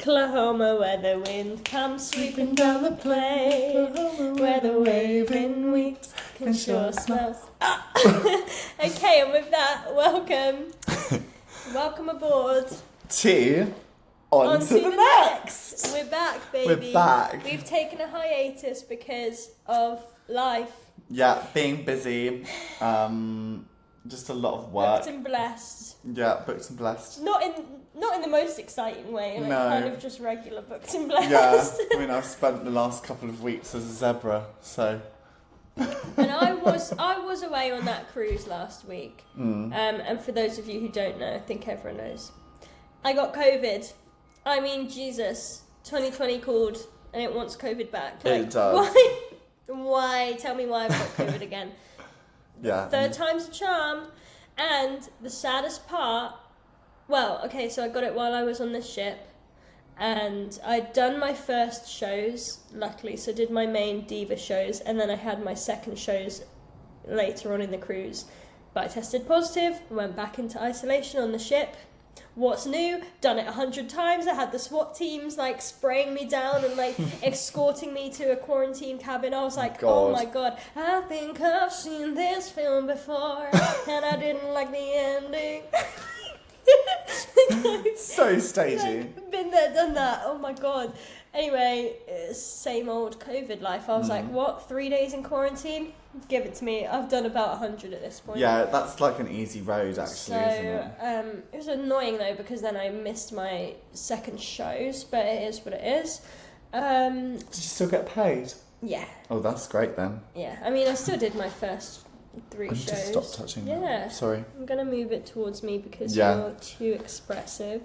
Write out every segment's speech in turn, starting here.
Oklahoma, where the wind comes sweeping down the plain, where the waving wheat can sure smell. Okay, and with that, welcome aboard. On to the next. We're back, baby. We're back. We've taken a hiatus because of life. Yeah, being busy. Just a lot of work. Booked and blessed. Yeah, booked and blessed. Not in the most exciting way, like No. kind of just regular booked and blessed. Yeah, I mean, I've spent the last couple of weeks as a zebra, so. And I was away on that cruise last week. And for those of you who don't know, I think everyone knows, I got COVID. I mean, Jesus, 2020 called and it wants COVID back. Like, it does. Why? Tell me why I've got COVID again. Yeah. Third time's a charm. And the saddest part, well, okay, so I got it while I was on the ship. And I'd done my first shows, luckily, so I did my main diva shows, and then I had my second shows later on in the cruise. But I tested positive, went back into isolation on the ship. What's new? Done it 100 times. I had the SWAT teams like spraying me down and like escorting me to a quarantine cabin. I was like, oh my god, I think I've seen this film before, and I didn't like the ending. So stagey. Like, been there, done that. Oh my god. Anyway, same old COVID life. I was like, what? 3 days in quarantine? Give it to me. I've done about 100 at this point. Yeah, that's like an easy road, actually, so, isn't it? It was annoying though because then I missed my second shows, but it is what it is. Did you still get paid? Yeah. Oh, that's great then. Yeah. I mean, I still did my first 3 shows. Just stop touching that. Yeah. Sorry. I'm gonna move it towards me because Yeah. you're too expressive.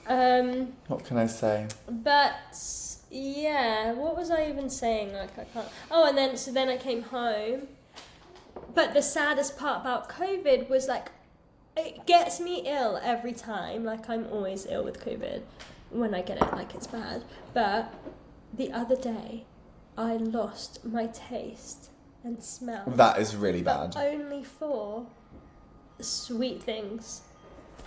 What can I say? But yeah, what was I even saying? Like I can't. Oh, and then I came home. But the saddest part about COVID was like, it gets me ill every time. Like I'm always ill with COVID when I get it. Like it's bad. But the other day, I lost my taste and smell. That is really bad. But only for sweet things.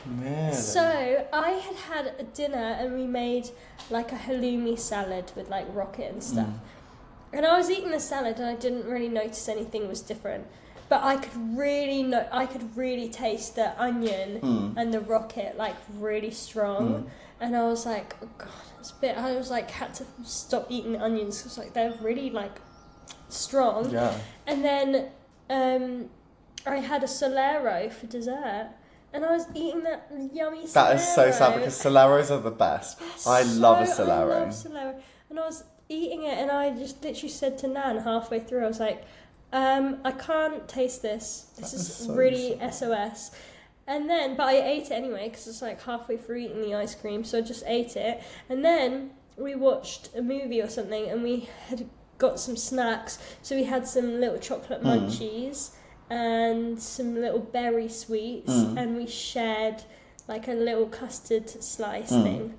Really? So I had a dinner and we made like a halloumi salad with like rocket and stuff. And I was eating the salad and I didn't really notice anything was different. But I could really taste the onion and the rocket like really strong. And I was like, oh god, it's a bit. I was like, had to stop eating onions because like they're really like strong. Yeah. And then I had a Solero for dessert. And I was eating that yummy Solero. That is so sad because Soleros are the best. I love a Solero. I love Solero. And I was eating it and I just literally said to Nan halfway through, I was like, I can't taste this. This is so really SOS. And then, but I ate it anyway because it's like halfway through eating the ice cream. So I just ate it. And then we watched a movie or something and we had got some snacks. So we had some little chocolate munchies and some little berry sweets, and we shared like a little custard slice thing.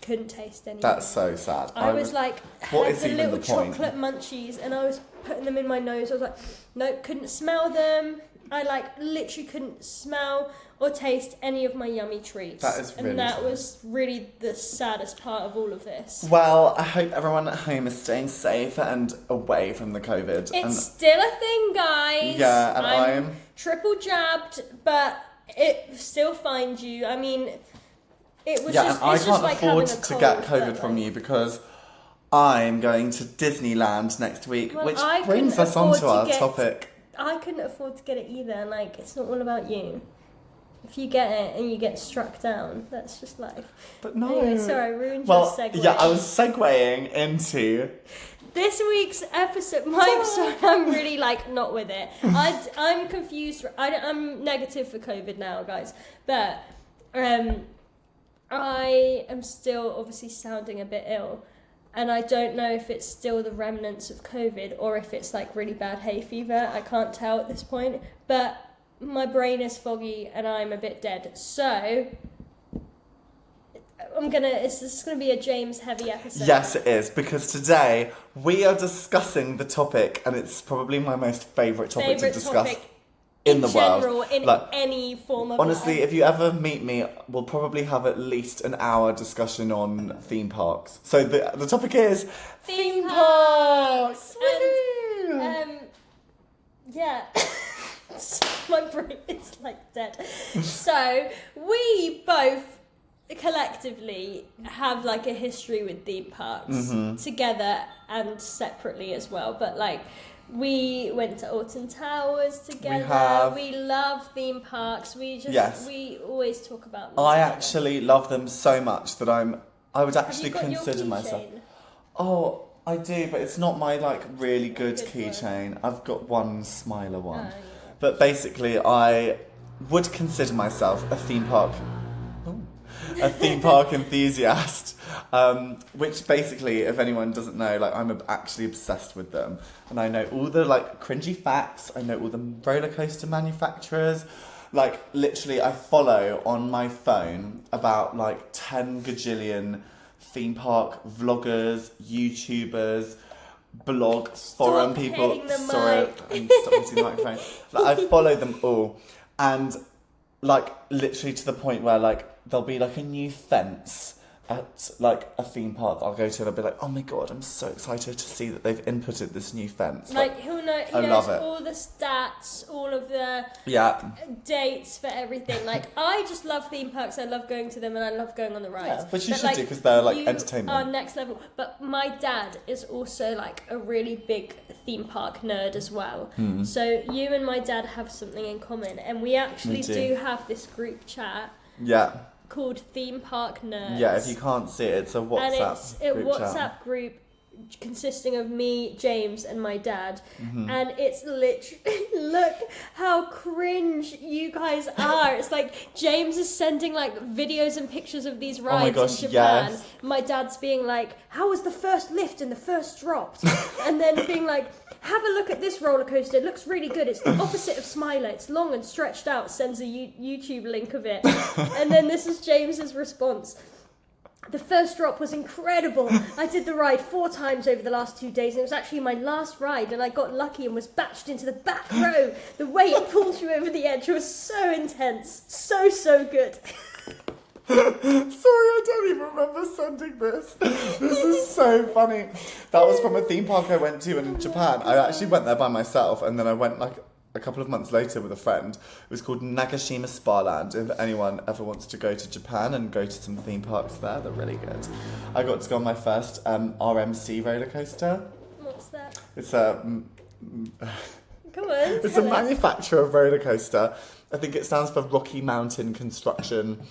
Couldn't taste anything. That's so sad. I was like, what had is the even little the point? chocolate munchies, and I was putting them in my nose. I was like, nope, couldn't smell them. I like literally couldn't smell or taste any of my yummy treats. That is really and that sad. was really the saddest part of all of this. Well, I hope everyone at home is staying safe and away from the COVID. It's still a thing, guys. Yeah, and I'm triple jabbed, but it still finds you. I mean, it was yeah, just. and I it's can't just like afford having a to get cold, COVID but, from like, you because I'm going to Disneyland next week, Well, which I brings couldn't us on to afford our to get- topic. I couldn't afford to get it either. Like, it's not all about you. If you get it and you get struck down, that's just life. But no. Anyway, sorry, I ruined Well, your segue. yeah, I was segueing into. This week's episode, I'm really like not with it. I'm confused. I'm negative for COVID now, guys. But I am still obviously sounding a bit ill. And I don't know if it's still the remnants of COVID or if it's like really bad hay fever. I can't tell at this point. But my brain is foggy and I'm a bit dead. So this is gonna be a James heavy episode. Yes, it is, because today we are discussing the topic, and it's probably my most favourite topic to discuss in the general, world. in Like, any form of honestly, life. if you ever meet me, we'll probably have at least an hour discussion on theme parks. So the topic is Theme parks. And, Woohoo! yeah. My brain is like dead. So we both collectively have like a history with theme parks together and separately as well. But like we went to Alton Towers together. We love theme parks. We always talk about them I together. actually love them so much that I would actually Have you got your consider myself. keychain? Oh, I do, but it's not my like really good keychain. I've got one smiler one. Oh, yeah. But basically, I would consider myself a theme park enthusiast. Which basically, if anyone doesn't know, like I'm actually obsessed with them, and I know all the like cringy facts. I know all the roller coaster manufacturers. Like literally, I follow on my phone about like 10 gajillion theme park vloggers, YouTubers, forum people. Sorry, I'm stopping using the microphone. Like, I follow them all, and like literally to the point where like there'll be like a new fence at like a theme park that I'll go to, and I'll be like, oh my god, I'm so excited to see that they've inputted this new fence. Like he knows all the stats, all of the dates for everything. Like I just love theme parks. I love going to them, and I love going on the rides. Yeah, but you should do, because they're like entertainment. Are next level. But my dad is also like a really big theme park nerd as well. So you and my dad have something in common, and we actually do have this group chat. Yeah. Called Theme Park Nerds. Yeah, if you can't see it, it's a WhatsApp and it's a group WhatsApp chat. group consisting of me, James, and my dad. And it's literally, look how cringe you guys are. It's like James is sending like videos and pictures of these rides in Japan. Yes. My dad's being like, how was the first lift and the first drop? And then being like, have a look at this roller coaster. It looks really good. It's the opposite of Smiler. It's long and stretched out. Sends a YouTube link of it. And then this is James's response. The first drop was incredible. I did the ride 4 times over the last 2 days, and it was actually my last ride, and I got lucky and was batched into the back row. The way it pulled you over the edge was so intense. So good. Sorry, I don't even remember sending this. This is so funny. That was from a theme park I went to in Japan. I actually went there by myself, and then I went like a couple of months later with a friend. It was called Nagashima Spa-Land. If anyone ever wants to go to Japan and go to some theme parks there, they're really good. I got to go on my first RMC roller coaster. What's that? It's a... Come on. It's a manufacturer of roller coaster. I think it stands for Rocky Mountain Construction.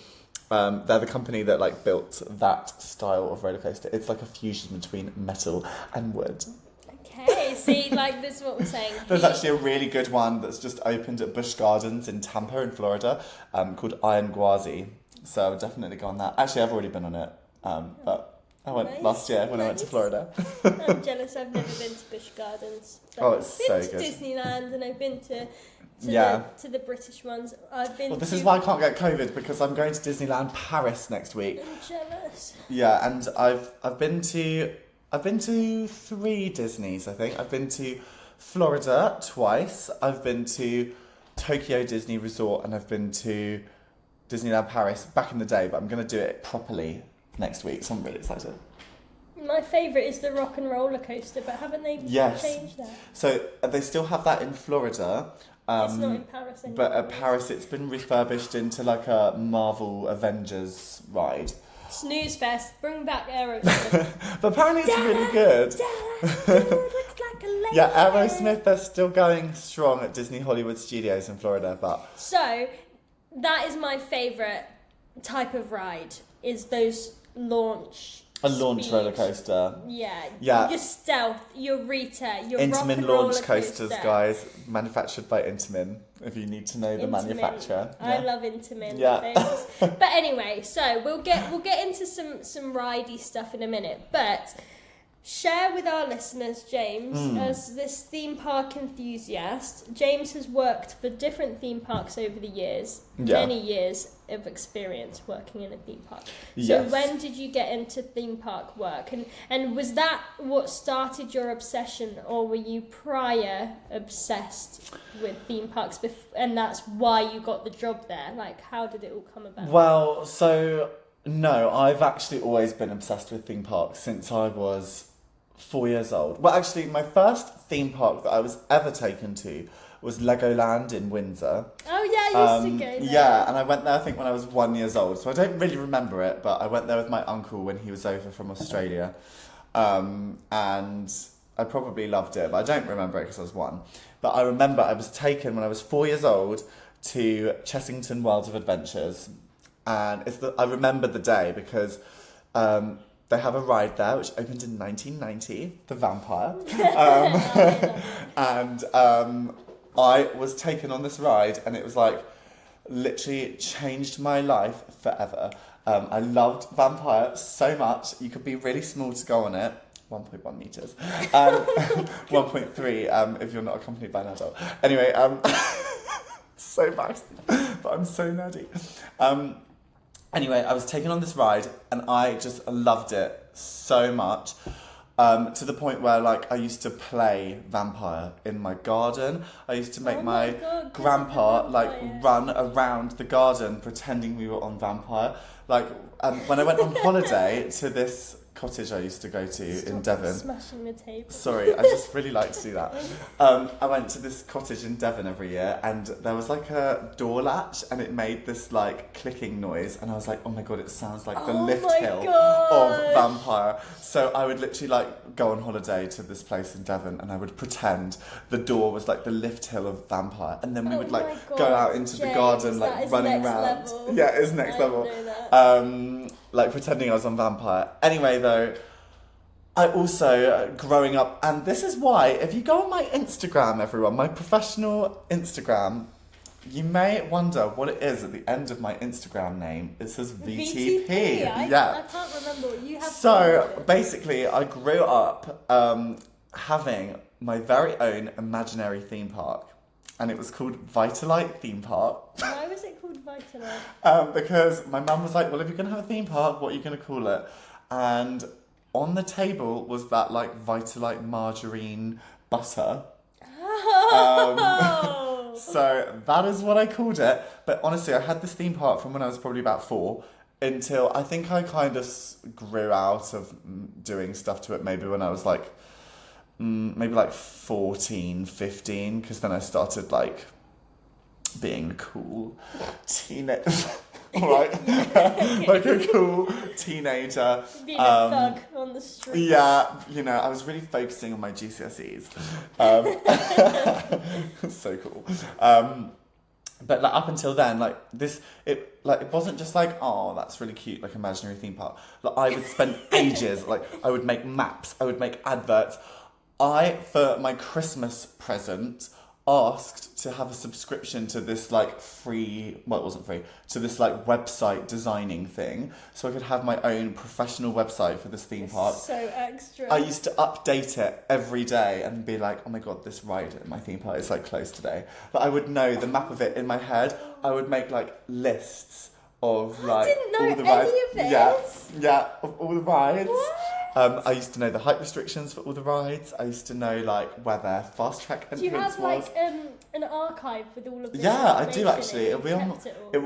They're the company that like built that style of roller coaster. It's like a fusion between metal and wood. Okay, see, like this is what we're saying. There's actually a really good one that's just opened at Busch Gardens in Tampa in Florida, called Iron Gwazi. So I would definitely go on that. Actually, I've already been on it, but I went last year when I went to Florida. I'm jealous. I've never been to Busch Gardens. Oh, it's so I've good. been to Disneyland, and I've been to the British ones. I've been. Well, this is why I can't get COVID, because I'm going to Disneyland Paris next week. I'm jealous. Yeah, and I've been to 3 Disneys, I think. I've been to Florida twice. I've been to Tokyo Disney Resort, and I've been to Disneyland Paris back in the day, but I'm going to do it properly next week, so I'm really excited. My favourite is the Rock and Roller Coaster, but haven't they changed that? So they still have that in Florida. It's not in Paris anymore. But at Paris, it's been refurbished into like a Marvel Avengers ride. Snooze fest, bring back Aerosmith. But apparently it's really good. Looks like a lady. Yeah, Aerosmith, they're still going strong at Disney Hollywood Studios in Florida, but... So, that is my favourite type of ride, is those launch... A launch roller coaster. Yeah. Yeah. Your Stealth, your Rita, your Intamin Rock and launch Roller coasters, Coaster. guys. Manufactured by Intamin, if you need to know the manufacturer. I love Intamin. Yeah. But anyway, so we'll get into some ridey stuff in a minute. But share with our listeners, James, as this theme park enthusiast. James has worked for different theme parks over the years, many years of experience working in a theme park. So when did you get into theme park work? And was that what started your obsession, or were you prior obsessed with theme parks and that's why you got the job there? Like, how did it all come about? Well, so, no, I've actually always been obsessed with theme parks since I was 4 years old. Well, actually, my first theme park that I was ever taken to was Legoland in Windsor. Oh, yeah, I used to go there. Yeah, and I went there, I think, when I was 1 year old. So I don't really remember it, but I went there with my uncle when he was over from Australia. And I probably loved it, but I don't remember it because I was 1. But I remember I was taken when I was 4 years old to Chessington World of Adventures. And I remember the day because they have a ride there which opened in 1990, The Vampire. And I was taken on this ride, and it was like literally changed my life forever. I loved Vampire so much. You could be really small to go on it. 1.1 meters. 1.3 if you're not accompanied by an adult. Anyway, so embarrassing, but I'm so nerdy. Anyway, I was taken on this ride, and I just loved it so much. To the point where, like, I used to play Vampire in my garden. I used to make my grandpa, like, run around the garden pretending we were on Vampire. Like, when I went on holiday to this cottage I used to go to in Devon. Smashing the table. Sorry, I just really like to do that. I went to this cottage in Devon every year, and there was like a door latch, and it made this like clicking noise, and I was like, oh my god, it sounds like the lift hill of Vampire. So I would literally like go on holiday to this place in Devon, and I would pretend the door was like the lift hill of Vampire, and then we would like go out into the garden, like running around. Level. Yeah, it's next level. Like pretending I was on Vampire. Anyway, though, I also, growing up, and this is why, if you go on my Instagram, everyone, my professional Instagram, you may wonder what it is at the end of my Instagram name. It says VTP. I can't remember what you have. So, basically, I grew up having my very own imaginary theme park. And it was called Vitealite Theme Park. Why was it called Vitealite? Because my mum was like, well, if you're going to have a theme park, what are you going to call it? And on the table was that, like, Vitealite margarine butter. Oh! So that is what I called it. But honestly, I had this theme park from when I was probably about 4 until I think I kind of grew out of doing stuff to it maybe when I was like, maybe like 14, 15, because then I started like being the cool teenager. Alright, like a cool teenager. Being a thug on the street. Yeah, you know, I was really focusing on my GCSEs. So cool. But like up until then, like it wasn't just like, oh, that's really cute, like imaginary theme park. Like I would spend ages, like I would make maps, I would make adverts. For my Christmas present, asked to have a subscription to this like free, well, it wasn't free, to this like website designing thing, so I could have my own professional website for this theme park. So extra. I used to update it every day and be like, oh my god, this ride at my theme park is like closed today. But I would know the map of it in my head. I would make like lists of like all the rides. Yeah, of all the rides. What? I used to know the height restrictions for all the rides. I used to know like where their fast track entrance was. Do you have like an archive with all of this? Yeah, I do actually. It will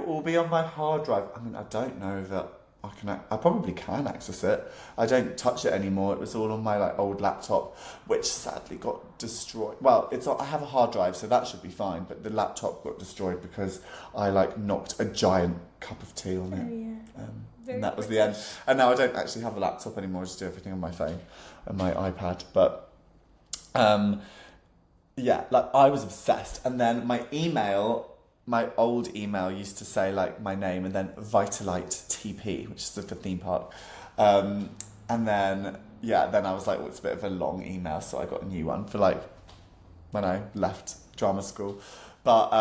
all be on my hard drive. I mean, I don't know that I probably can access it. I don't touch it anymore. It was all on my like old laptop, which sadly got destroyed. Well, I have a hard drive, so that should be fine. But the laptop got destroyed because I like knocked a giant cup of tea on it. Oh, yeah. And that was the end. And now I don't actually have a laptop anymore. I just do everything on my phone and my iPad. But yeah, like I was obsessed. And then my old email used to say like my name and then Vitealite TP, which stood for theme park. And then I was like, well, it's a bit of a long email, so I got a new one for like when I left drama school. But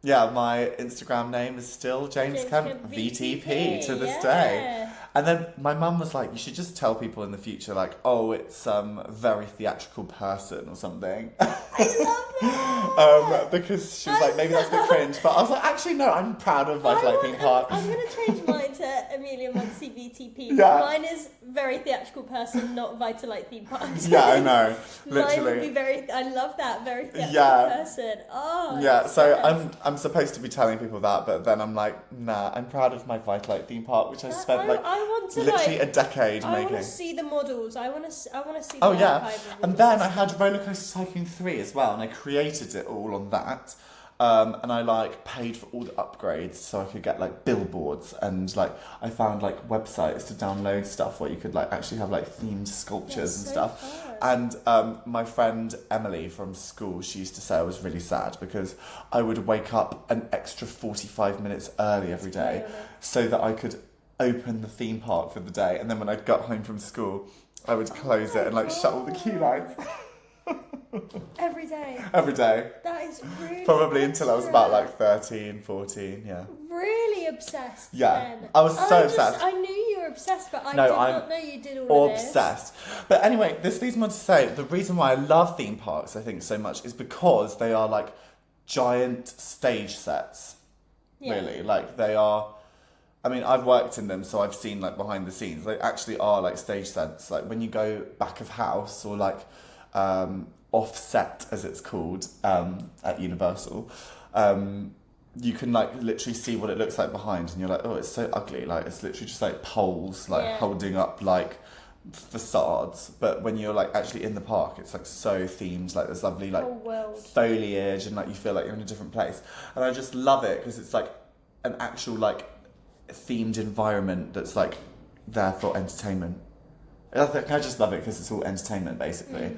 yeah, my Instagram name is still James Kemp VTP to this day. And then my mum was like, you should just tell people in the future, like, oh, it's a very theatrical person or something. I love that. Because she was like, maybe that's a bit cringe. But I was like, actually, no, I'm proud of Vitealite theme park. I'm going to change mine to Amelia Muncie VTP. Yeah. Mine is very theatrical person, not Vitealite theme park. Yeah, I know. Mine would be Literally. I love that, very theatrical person. Oh, Yeah, so yes. I'm supposed to be telling people that, but then I'm like, nah, I'm proud of my Vitealite theme park, which I spent I want to literally a decade I making. want to see the models. I want to see. The Oh yeah, archive of and the then models. I had Roller Coaster Tycoon 3 as well, and I created it all on that. And I like paid for all the upgrades so I could get like billboards, and like I found like websites to download stuff where you could like actually have like themed sculptures and so stuff. fun. And my friend Emily from school, she used to say I was really sad because I would wake up an extra 45 minutes early every day Really? so that I could open the theme park for the day, and then when I got home from school I would close it and like shut all the queue lines. Every day. Every day. That is really Probably until I was about extra. like 13, 14, yeah. Really obsessed. Yeah, Then. I was so obsessed. I knew you were obsessed, but I No, did I'm not know you did all of this. Obsessed. But anyway, this leads me on to say the reason why I love theme parks, I think, so much is because they are like giant stage sets. Yeah. Really. Like they are. I mean, I've worked in them, so I've seen like behind the scenes. They actually are like stage sets. Like when you go back of house or like offset, as it's called, at Universal, you can like literally see what it looks like behind, and you're like, oh, it's so ugly. Like it's literally just like poles, like holding up like facades. But when you're like actually in the park, it's like so themed. Like there's lovely like foliage, and like you feel like you're in a different place. And I just love it because it's like an actual like themed environment that's like there for entertainment. I just love it because it's all entertainment basically.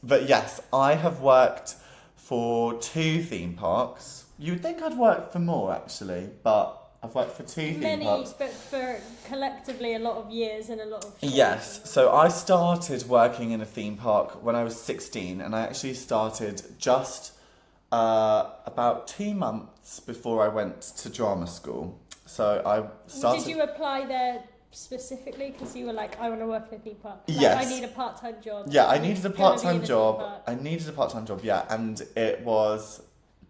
But yes, I have worked for 2 theme parks. You'd think I'd work for more actually, but I've worked for 2 theme parks. But for collectively a lot of years and a lot of shows. Yes, so I started working in a theme park when I was 16, and I actually started just about 2 months before I went to drama school. So I started... Did you apply there specifically because you were like, I want to work in a theme park? Like, yes. I need a part-time job. Yeah, I needed a part-time job. Yeah, and it was...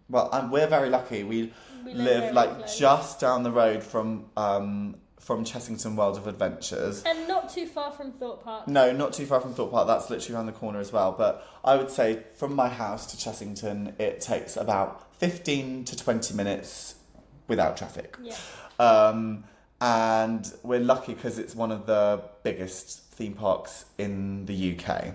Well, we're very lucky. We live like close. just down the road from Chessington World of Adventures. And not too far from Thorpe Park. No, not too far from Thorpe Park. That's literally around the corner as well. But I would say from my house to Chessington, it takes about 15 to 20 minutes without traffic. Yeah. And we're lucky because it's one of the biggest theme parks in the UK.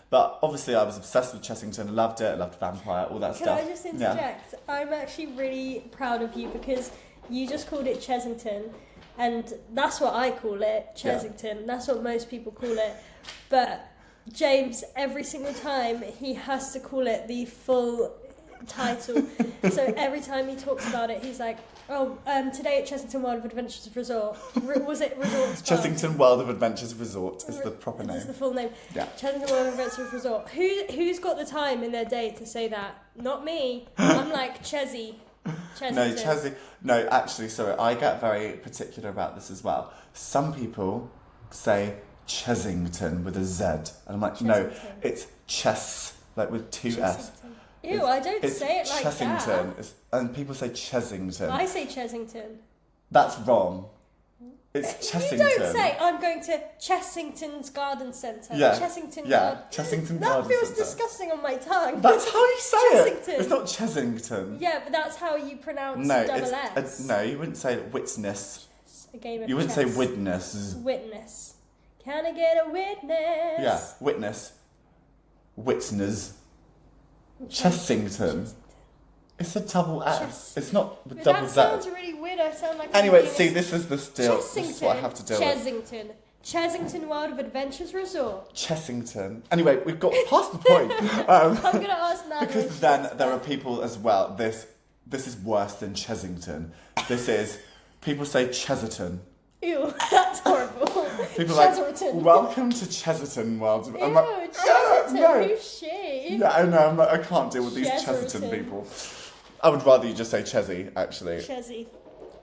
But obviously I was obsessed with Chessington, loved it, loved Vampire, all that stuff. Can I just interject? Yeah. I'm actually really proud of you because you just called it Chessington, and that's what I call it, Chessington. Yeah. That's what most people call it. But James, every single time, he has to call it the full title. So every time he talks about it, he's like, oh, today at Chessington World of Adventures Resort. Was it Resort Spa? Chessington World of Adventures Resort is the proper name. Is the full name. Yeah. Chessington World of Adventures Resort. Who's got the time in their day to say that? Not me. I'm like CheZZy. No, CheZZy. No, actually, sorry, I get very particular about this as well. Some people say Chessington with a Z, and I'm like, no, it's Chess, like with 2 S. Ew, I don't say it like Chessington. that. And people say Chessington. I say Chessington. That's wrong. It's Chessington. You don't say, I'm going to Chessington's Garden Centre. Yeah. Chessington Yeah, Chessington Garden That feels Centre. disgusting on my tongue. That's how you say Chessington. it. It's not Chessington. Yeah, but that's how you pronounce No, double S. no, you wouldn't say witness. A game of You wouldn't chess. say witness. Witness. Can I get a witness? Yeah, witness. Witness. Chessington. It's a double S. It's not with double That Z. sounds really weird. I sound like Anyway, see, this is the still. Chessington. This is what I have to deal with. Chessington. Chessington World of Adventures Resort. Chessington. Anyway, we've got past the point. I'm going to ask now. Because then there are people as well. This is worse than Chessington. This is, people say Cheserton. Ew, that's horrible. People are like, Cheserton. welcome to Cheserton World. Ew, I'm like, Cheserton, no. who's she? Yeah, I know, I'm like, I can't deal with these Cheserton. Cheserton people. I would rather you just say CheZZy, actually. CheZZy.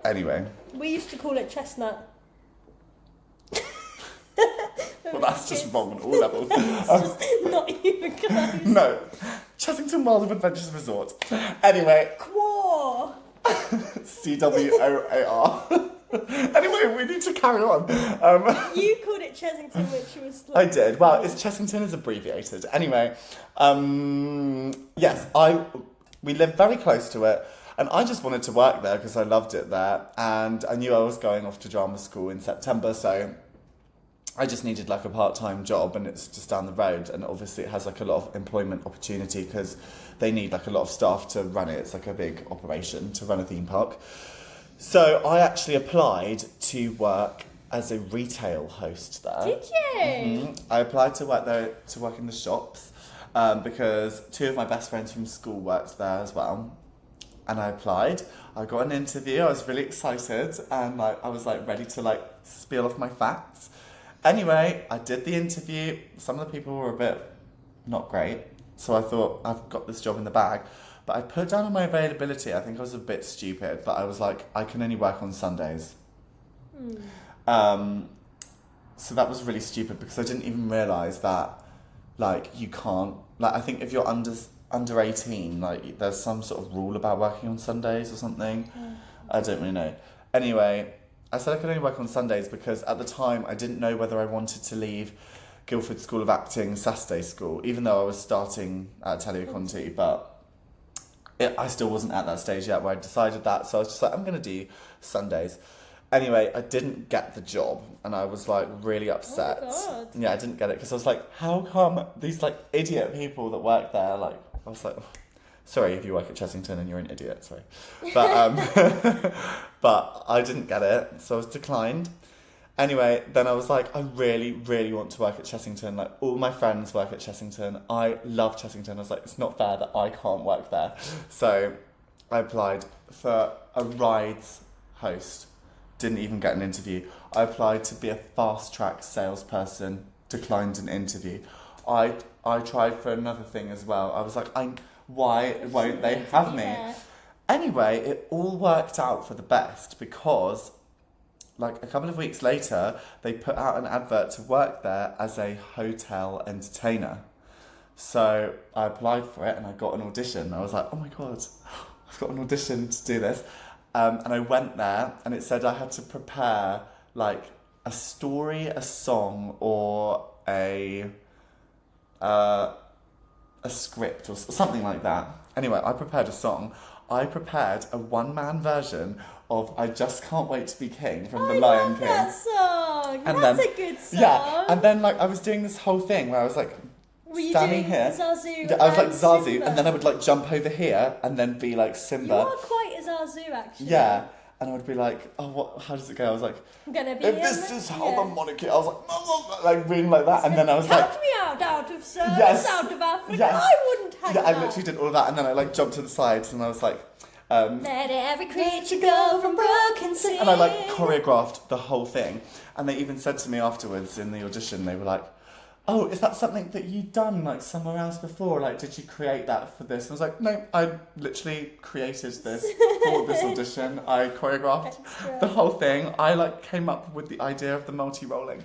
Anyway. We used to call it chestnut. Well, that's just wrong on all levels. It's just not even close. No. Chessington World of Adventures Resort. Anyway. Quar. CWOAR. Anyway, we need to carry on. You called it Chessington, which was I like... did. Well, Chessington is abbreviated. Anyway, yes, we lived very close to it, and I just wanted to work there because I loved it there, and I knew I was going off to drama school in September, so I just needed like a part-time job, and it's just down the road, and obviously it has like a lot of employment opportunity because they need like a lot of staff to run it. It's like a big operation to run a theme park. So I actually applied to work as a retail host there. Did you? Mm-hmm. I applied to work there, to work in the shops, because two of my best friends from school worked there as well. And I applied. I got an interview. I was really excited, and I was like ready to like spiel off my facts. Anyway, I did the interview. Some of the people were a bit not great, so I thought I've got this job in the bag. But I put down on my availability. I think I was a bit stupid, but I was like, I can only work on Sundays. So that was really stupid because I didn't even realise that, like, you can't, like, I think if you're under 18, like, there's some sort of rule about working on Sundays or something. I don't really know. Anyway, I said I could only work on Sundays because at the time I didn't know whether I wanted to leave Guildford School of Acting Saturday School, even though I was starting at Talia Conti, but I still wasn't at that stage yet where I decided that, so I was just like, I'm going to do Sundays. Anyway, I didn't get the job, and I was like really upset. Oh my God. Yeah, I didn't get it because I was like, how come these like idiot people that work there, like, I was like, oh, sorry if you work at Chessington and you're an idiot, sorry. But, but I didn't get it, so I was declined. Anyway, then I was like, I really, really want to work at Chessington. Like, all my friends work at Chessington. I love Chessington. I was like, it's not fair that I can't work there. So I applied for a rides host. Didn't even get an interview. I applied to be a fast track salesperson. Declined an interview. I tried for another thing as well. I was like, why won't they have me? Anyway, it all worked out for the best because, like, a couple of weeks later, they put out an advert to work there as a hotel entertainer. So I applied for it and I got an audition. I was like, oh my God, I've got an audition to do this. And I went there and it said I had to prepare like a story, a song, or a script or something like that. Anyway, I prepared a song. I prepared a one-man version of I Just Can't Wait to Be King from The Lion King. That song. And That's then, a good song. Yeah, and then like I was doing this whole thing where I was like Were you standing doing here. Zazu? I was like and Zazu, Simba? and then I would like jump over here and then be like Simba. You are quite a Zazu, actually. Yeah, and I would be like, oh, what? How does it go? I was like, I'm gonna be if this is how the monarchy. I was like reading like that, and then I was like, count me out of service, Yes. out of Africa. Yes. I wouldn't hang yeah, I out. literally did all of that, and then I like jumped to the sides, and I was like, Let every creature go from broken sea. and I like choreographed the whole thing. And they even said to me afterwards in the audition, they were like, oh, is that something that you'd done like somewhere else before? Like, did you create that for this? And I was like, no, I literally created this for this audition. I choreographed the whole thing. I like came up with the idea of the multi-rolling.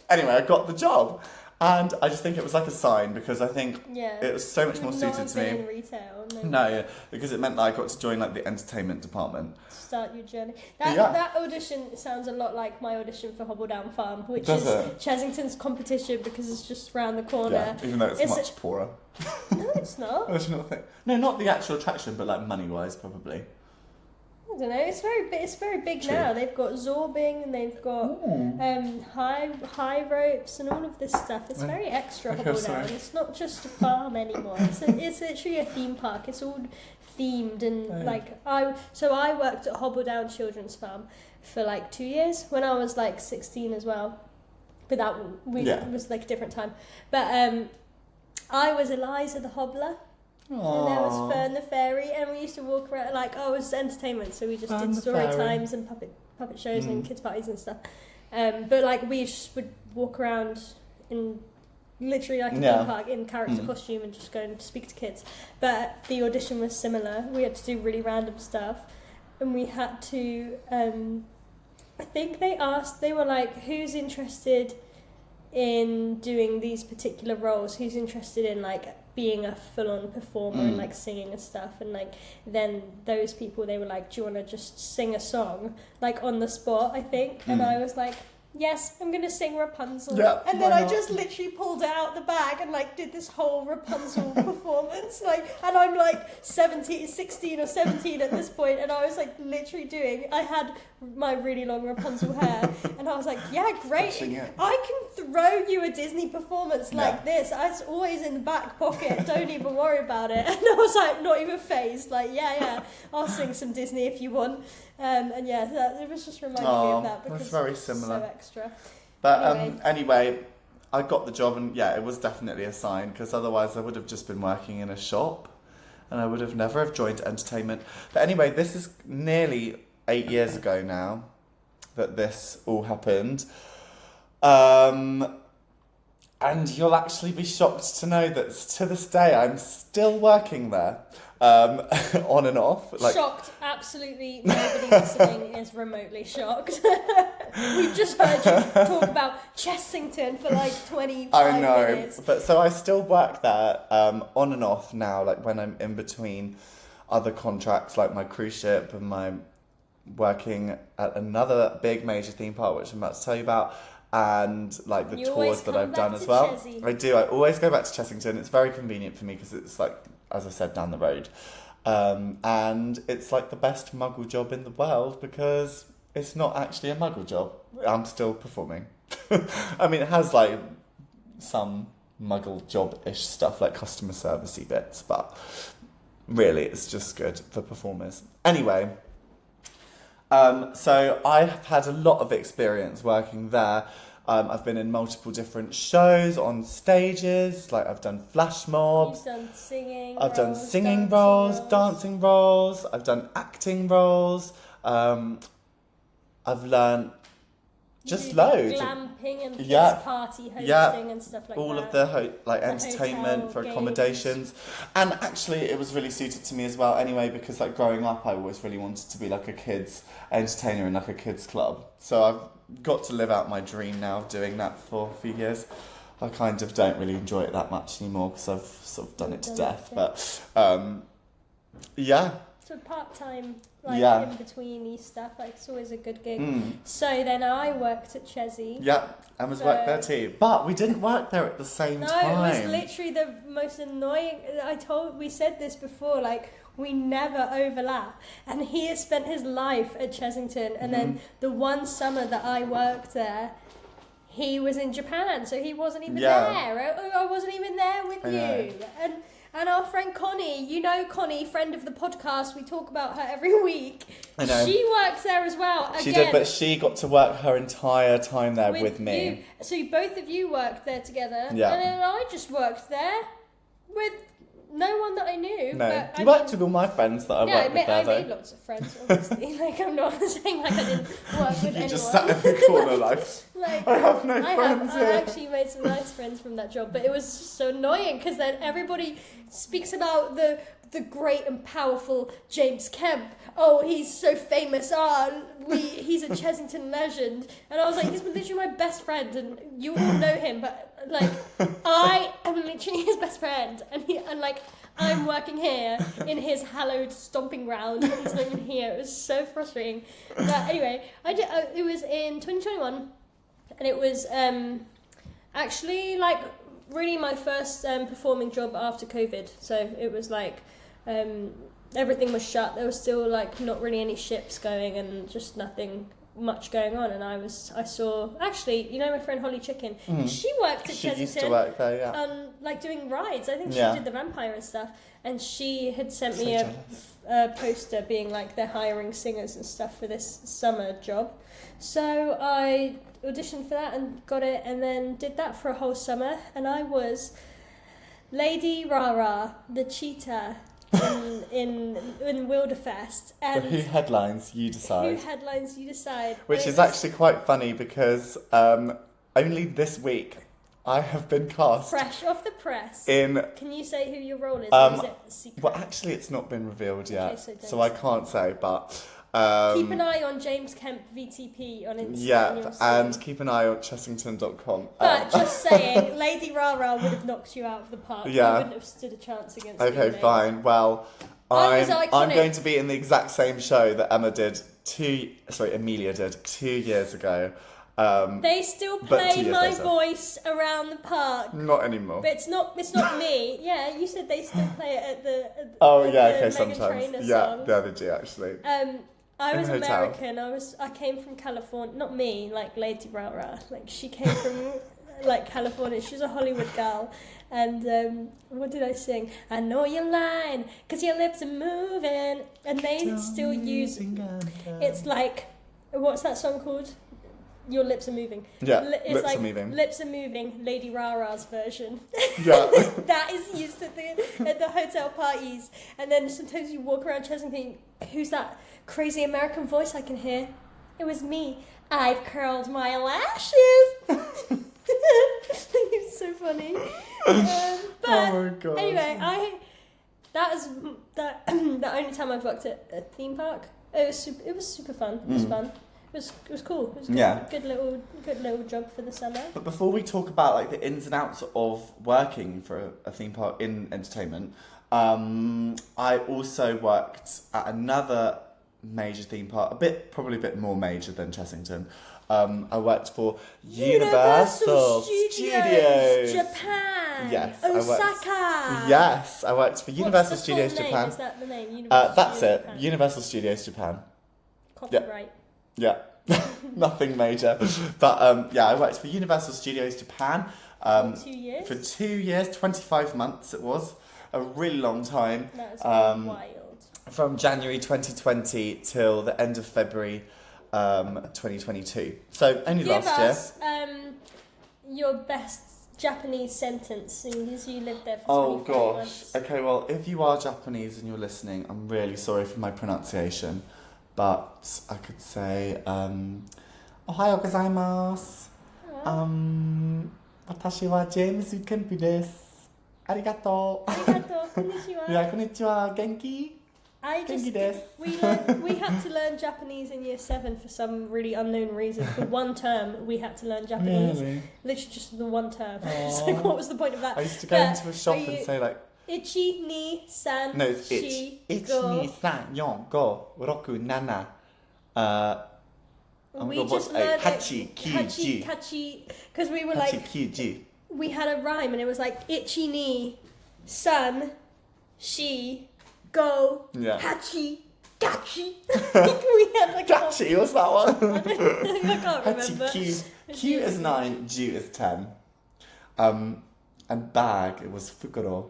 Anyway, I got the job. And I just think it was like a sign because I think it was so much more suited to me. In retail, No, because it meant that I got to join like the entertainment department. Start your journey. Yeah. That audition sounds a lot like my audition for Hobbledown Farm, which Does is it? Chessington's competition because it's just round the corner. Yeah, even though it's much poorer. No, it's not. What do you not think? No, not the actual attraction, but like money-wise, probably. I don't know. It's very big True. now. They've got zorbing and they've got high ropes and all of this stuff. It's very extra Okay, Hobbledown. sorry. It's not just a farm anymore. It's literally a theme park. It's all themed and I worked at Hobbledown Children's Farm for like 2 years when I was like 16 as well. But that was like a different time. But I was Eliza the Hobbler. And there was Fern the Fairy, and we used to walk around, like, it was entertainment, so we just Fern did the story Fairy. times and puppet shows and kids' parties and stuff. But, like, we just would walk around in literally like a theme park in character costume and just go and speak to kids. But the audition was similar. We had to do really random stuff. and we had to. I think they were like, who's interested in doing these particular roles? Who's interested in like being a full-on performer and like singing and stuff? And like then those people, they were like, do you want to just sing a song like on the spot, I think? And I was like, yes, I'm gonna sing Rapunzel. Yeah, and then I just literally pulled it out the bag and like did this whole Rapunzel performance. Like, and I'm like 16 or 17 at this point, and I was like literally I had my really long Rapunzel hair, and I was like, yeah, great. I can throw you a Disney performance like this. It's always in the back pocket. Don't even worry about it. And I was like, not even phased. Like, yeah, I'll sing some Disney if you want. And yeah, it was just reminding me of that because that's very similar. So extra. But anyway, I got the job, and yeah, it was definitely a sign, because otherwise I would have just been working in a shop, and I would have never have joined entertainment. But anyway, this is nearly 8 years ago now that this all happened. And you'll actually be shocked to know that to this day I'm still working there. On and off. Like, shocked. Absolutely nobody listening is remotely shocked. We've just heard you talk about Chessington for like 25 minutes. But so I still work there on and off now, like when I'm in between other contracts, like my cruise ship and my working at another big major theme park, which I'm about to tell you about, and like the tours that I've done as well. CheZZy. I do. I always go back to Chessington. It's very convenient for me because it's like, as I said, down the road. And it's like the best muggle job in the world because it's not actually a muggle job. I'm still performing. I mean, it has like some muggle job-ish stuff, like customer servicey bits, but really it's just good for performers. Anyway, so I have had a lot of experience working there. I've been in multiple different shows, on stages, like I've done flash mobs. You've done singing I've done singing roles, dancing roles, I've done acting roles. I've learned just loads. Glamping and kids party hosting and stuff like all that. All of the entertainment hotel, for games. Accommodations. And actually it was really suited to me as well anyway, because like growing up I always really wanted to be like a kids entertainer in like a kids club. So I've got to live out my dream now doing that for a few years. I kind of don't really enjoy it that much anymore because I've sort of done it to death. But yeah. So part-time, like in between these stuff, like it's always a good gig. So then I worked at CheZZy. Yeah, Emma's worked there too. But we didn't work there at the same time. No, it was literally the most annoying. We said this before, like we never overlap. And he has spent his life at Chessington, and then the one summer that I worked there, he was in Japan, so he wasn't even there. I wasn't even there with you. And our friend Connie, you know Connie, friend of the podcast, we talk about her every week. I know. She works there as well. Again, she did, but she got to work her entire time there with me. You. So both of you worked there together. Yeah. And then I just worked there with no one that I knew. No, but you worked with all my friends that I worked with there, I made lots of friends, obviously. Like, I'm not saying like I didn't work with anyone. You just sat in the corner like I have no friends here. I actually made some nice friends from that job, but it was just so annoying because then everybody speaks about the great and powerful James Kemp. Oh, he's so famous. He's a Chessington legend. And I was like, he's literally my best friend, and you all know him, but like, I am literally his best friend, and like, I'm working here in his hallowed stomping ground, and he's not even here. It was so frustrating. But anyway, it was in 2021, and it was actually like really my first performing job after COVID. So it was like everything was shut. There was still like not really any ships going and just nothing much going on. And I saw actually, you know, my friend Holly Chicken, she worked at Chessington. She used to work there, like doing rides. I think she did the vampire and stuff. And she had sent me a poster being like they're hiring singers and stuff for this summer job. So I auditioned for that and got it, and then did that for a whole summer. And I was Lady Rara, the cheetah in Wilderfest. And who headlines You Decide? Who headlines You Decide? Which is actually quite funny because only this week I have been cast. Fresh off the press. Can you say who your role is? Or is it a secret? Well, actually, it's not been revealed yet, Okay, so I can't say. But Keep an eye on James Kemp VTP on Instagram. Yeah, and keep an eye on chessington.com. But just saying, Lady Rara would have knocked you out of the park. Yeah. You wouldn't have stood a chance against Okay, me, fine. Well, was I'm iconic. going to be in the exact same show that Amelia did 2 years ago. They still but 2 play years my later. voice around the park. Not anymore. But it's not me. Yeah, you said they still play it at the Oh at yeah, the okay, Meghan sometimes. Trainor Yeah, song. yeah, they do actually. I In was the hotel. American. I came from California. Not me, like Lady Rara. Like she came from like California. She's a Hollywood girl. And what did I sing? I know you're lying, 'cause your lips are moving. And they still use. It's like, what's that song called? Your lips are moving. Yeah, It's lips like are moving. Lips are moving. Lady Rara's version. Yeah. That is used at the hotel parties, and then sometimes you walk around Chess and think, "Who's that crazy American voice I can hear?" It was me. I've curled my lashes. It's so funny. But Oh my God. anyway, that is the only time I've worked at a theme park. It was super fun. It was fun. It was cool. It was good. Yeah. Good little job for the summer. But before we talk about like the ins and outs of working for a theme park in entertainment, I also worked at another major theme park, probably a bit more major than Chessington. I worked for Universal Studios Japan. Yes, I worked for Universal What's the full Studios name? Japan. Is that the name? Universal That's Studios it. Japan. Universal Studios Japan. Copyright. Yeah, nothing major. But yeah, I worked for Universal Studios Japan For 2 years. for 2 years, 25 months it was. A really long time. That is wild. From January 2020 till the end of February 2022. So only Give last year. us your best Japanese sentence, seeing as you lived there for Oh 25 gosh. months. Okay, well, if you are Japanese and you're listening, I'm really sorry for my pronunciation. But I could say, Ohayo gozaimasu. Watashi wa James Kempi desu. Arigato. Arigato, konnichiwa. Yeah, konnichiwa. Genki? Genki desu. We had to learn Japanese in year 7 for some really unknown reason. For one term, we had to learn Japanese. Really? Literally just the one term. It's Aww. like, what was the point of that? I used to go into a shop and say like, Ichi, ni, san, no, it's shi, ich. go. 1, 2, 3, 4, 5, 6, 7. Oh my We God, just what's learned Hachi, Kyuji. Kachi, because we were Hachi, like, Kyuji. we had a rhyme and it was like ichi ni, san, shi, go, Yeah. hachi, gachi. We had like Gachi, what's that one? I can't remember. Hachi, Q is 9, Ju is 10. And bag, it was fukuro.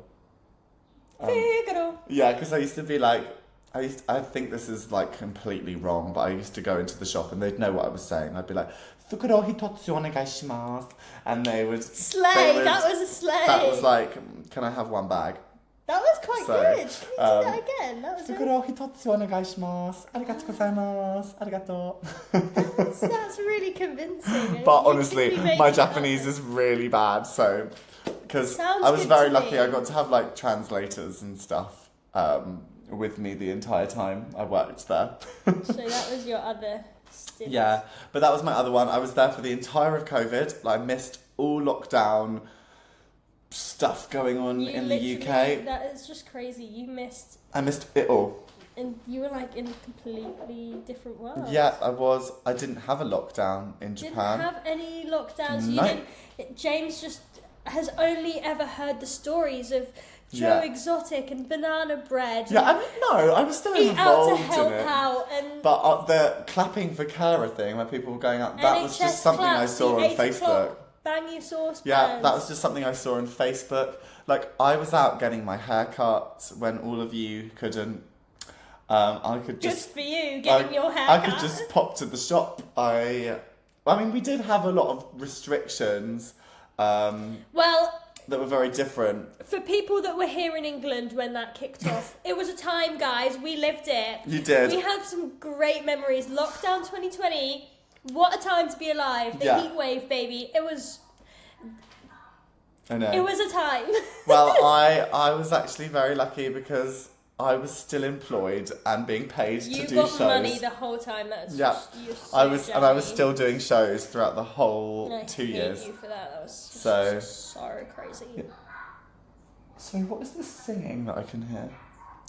Figaro. Yeah, because I used to be like, I think this is like completely wrong, but I used to go into the shop and they'd know what I was saying. I'd be like, fukuro hitotsu onegaishimasu. And they would... Slay, that was a slay. That was like, can I have one bag? That was quite So, good. Can you do that again? That was Fukuro hitotsu onegaishimasu. Arigatou gozaimasu. Arigato. that's really convincing. But You honestly, could be making my that up. Japanese is really bad, so... Because Sounds I was good very to lucky, me. I got to have like translators and stuff with me the entire time I worked there. So that was your other stint. Yeah, but that was my other one. I was there for the entire of COVID. Like, I missed all lockdown stuff going on You in the literally- UK. That is just crazy. You missed, I missed it all. and you were like in a completely different world. Yeah, I was. I didn't have a lockdown in Japan. Didn't have any lockdowns. No. You didn't. James just has only ever heard the stories of Joe Yeah. Exotic and banana bread. Yeah, I and mean, no, I was still eat out to involved help in it. out and. But the clapping for Kara thing, where people were going out, that was NHS just something I claps, saw the on 8 Facebook. o'clock Bang your sauce. Yeah, that was just something I saw on Facebook. Like, I was out getting my hair cut when all of you couldn't. I could Good just... for you, getting your hair I cut. could just pop to the shop. I mean, we did have a lot of restrictions Well, that were very different. for people that were here in England when that kicked off, it was a time, guys. We lived it. You did. We have some great memories. Lockdown 2020. What a time to be alive. The Yeah. heat wave, baby. It was I know. a time. Well, I was actually very lucky because I was still employed and being paid You to do got shows. money the whole time. That's Yeah. just, you're so I was jelly. still doing shows throughout the whole And I 2 hate years. you for that. That was just So- so crazy. Yeah. So what is this singing that I can hear?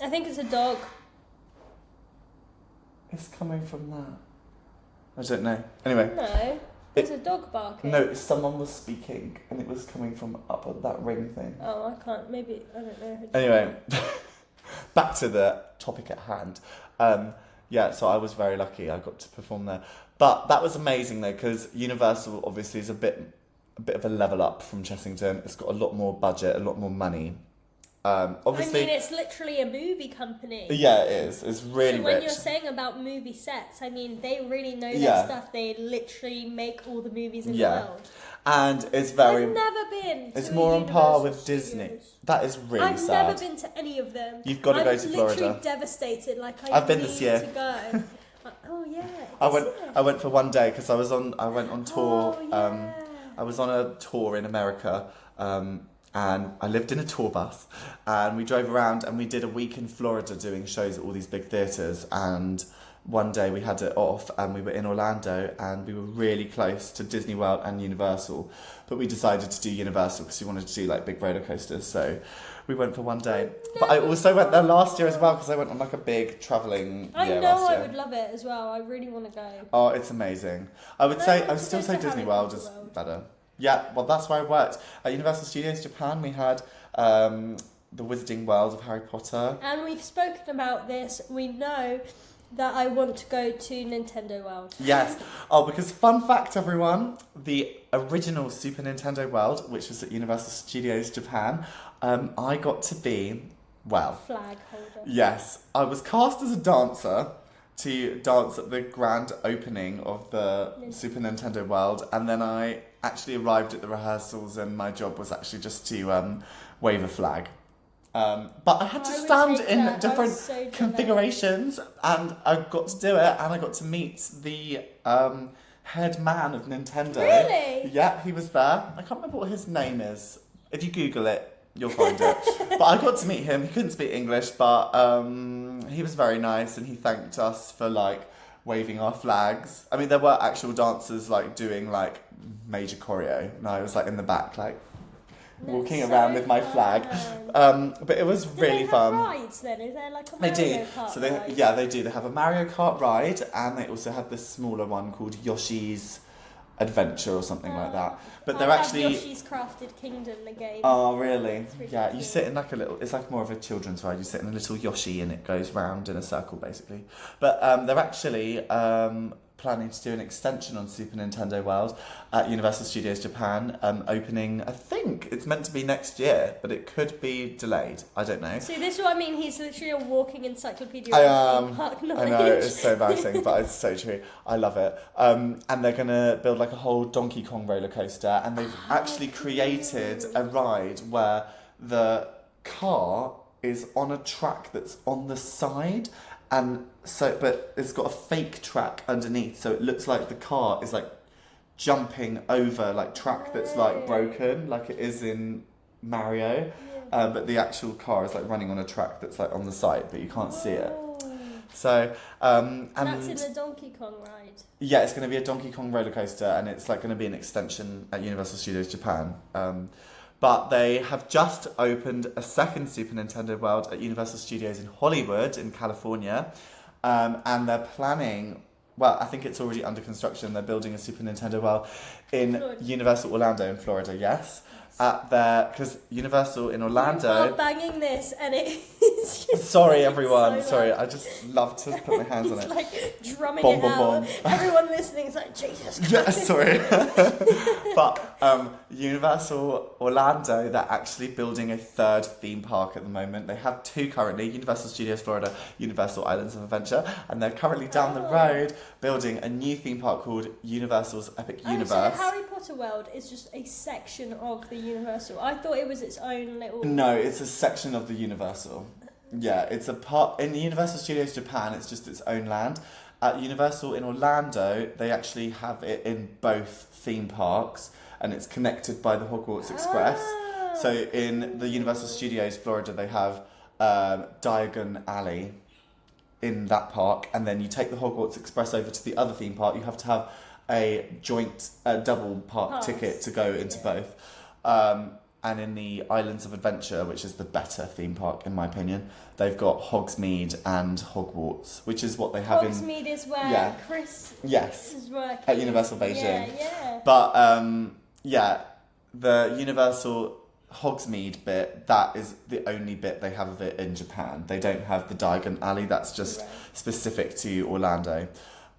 I think it's a dog. It's coming from that. I don't know. Anyway. No, there's a dog barking. No, someone was speaking and it was coming from up at that ring thing. Oh, I can't. Maybe I don't know. Anyway, back to the topic at hand. Yeah, so I was very lucky. I got to perform there, but that was amazing though because Universal obviously is a bit of a level up from Chessington. It's got a lot more budget, a lot more money. Obviously, I mean, it's literally a movie company. yeah, it is. It's really So when rich. you're saying about movie sets, I mean, they really know Yeah. their stuff. They literally make all the movies in Yeah. the world. And it's very. I've never been. It's to more a on par Universal with Disney. Studios. That is really I've sad. never been to any of them. You've got to go to I'm Florida. literally devastated. Like I've been this year. To go. Oh yeah. I went for one day because I went on tour. Oh, yeah. I was on a tour in America, and I lived in a tour bus, and we drove around and we did a week in Florida doing shows at all these big theatres. And one day we had it off, and we were in Orlando, and we were really close to Disney World and Universal, but we decided to do Universal because we wanted to do like big roller coasters. So we went for one day. But I also went there last year as well because I went on like a big travelling I year know last year. I would love it as well. I really want to go. Oh, it's amazing. I would No, say, I I would still want to say go to Disney Harry World Potter is World. better. Yeah, well, that's where I worked. At Universal Studios Japan, we had the Wizarding World of Harry Potter. And we've spoken about this. We know that I want to go to Nintendo World. Yes. Oh, because fun fact, everyone, the original Super Nintendo World, which was at Universal Studios Japan, I got to be, well, Flag holder. yes, I was cast as a dancer to dance at the grand opening of the Super Nintendo World, and then I actually arrived at the rehearsals and my job was actually just to wave a flag. But I had to I would stand take in that. I different was so jealous. configurations, and I got to do it, and I got to meet the head man of Nintendo. Really? Yeah, he was there. I can't remember what his name is. If you Google it, you'll find it. But I got to meet him. He couldn't speak English, but he was very nice, and he thanked us for like waving our flags. I mean, there were actual dancers like doing like major choreo, and I was like in the back like walking That's around so with my flag. fun. But it was Do really they have fun. rides then? Is there like a They Mario do. Kart So they ride? they do. They have a Mario Kart ride, and they also have this smaller one called Yoshi's Adventure or something like that. But they're I have actually. Yoshi's Crafted Kingdom, the game. Oh really? It's really Yeah, you cute. sit in like a little. It's like more of a children's ride. You sit in a little Yoshi, and it goes round in a circle basically. But they're actually planning to do an extension on Super Nintendo World at Universal Studios Japan, opening. I think it's meant to be next year, but it could be delayed. I don't know. See, this is what I mean. He's literally a walking encyclopedia I of am. park I knowledge. know, it's so embarrassing, but it's so true. I love it. And they're going to build like a whole Donkey Kong roller coaster, and they've actually created a ride where the car is on a track that's on the side, and so, but it's got a fake track underneath, so it looks like the car is like jumping over like track that's like broken, like it is in Mario. But the actual car is like running on a track that's like on the side, but you can't see it. So, and That's in the Donkey Kong ride. yeah, it's going to be a Donkey Kong roller coaster, and it's like going to be an extension at Universal Studios Japan. But they have just opened a second Super Nintendo World at Universal Studios in Hollywood, in California, and they're planning. Well, I think it's already under construction. They're building a Super Nintendo World in Florida. Universal Orlando in Florida. Yes, at their because Universal in You Orlando. are banging this, and it's just Sorry, like everyone. so Sorry, loud. I just love to put my hands on He's it. like drumming Bom, it bom, out. bom. Everyone listening is like, Jesus Christ. Yeah, sorry. But Universal Orlando, they're actually building a third theme park at the moment. They have two currently, Universal Studios Florida, Universal Islands of Adventure, and they're currently down the road building a new theme park called Universal's Epic Oh, Universe. so Harry Potter World is just a section of the Universal. I thought it was its own little... No, it's a section of the Universal. Yeah, it's a part in the Universal Studios Japan. It's just its own land. At Universal in Orlando, they actually have it in both theme parks, and it's connected by the Hogwarts Express. Ah, So in the Universal Studios Florida, they have Diagon Alley in that park, and then you take the Hogwarts Express over to the other theme park. You have to have a joint double park ticket to go into both. And in the Islands of Adventure, which is the better theme park in my opinion, they've got Hogsmeade and Hogwarts, which is what they have Hogsmeade is where Chris is working at Universal Beijing. Yeah. But the Universal Hogsmeade bit, that is the only bit they have of it in Japan. They don't have the Diagon Alley. That's just specific to Orlando.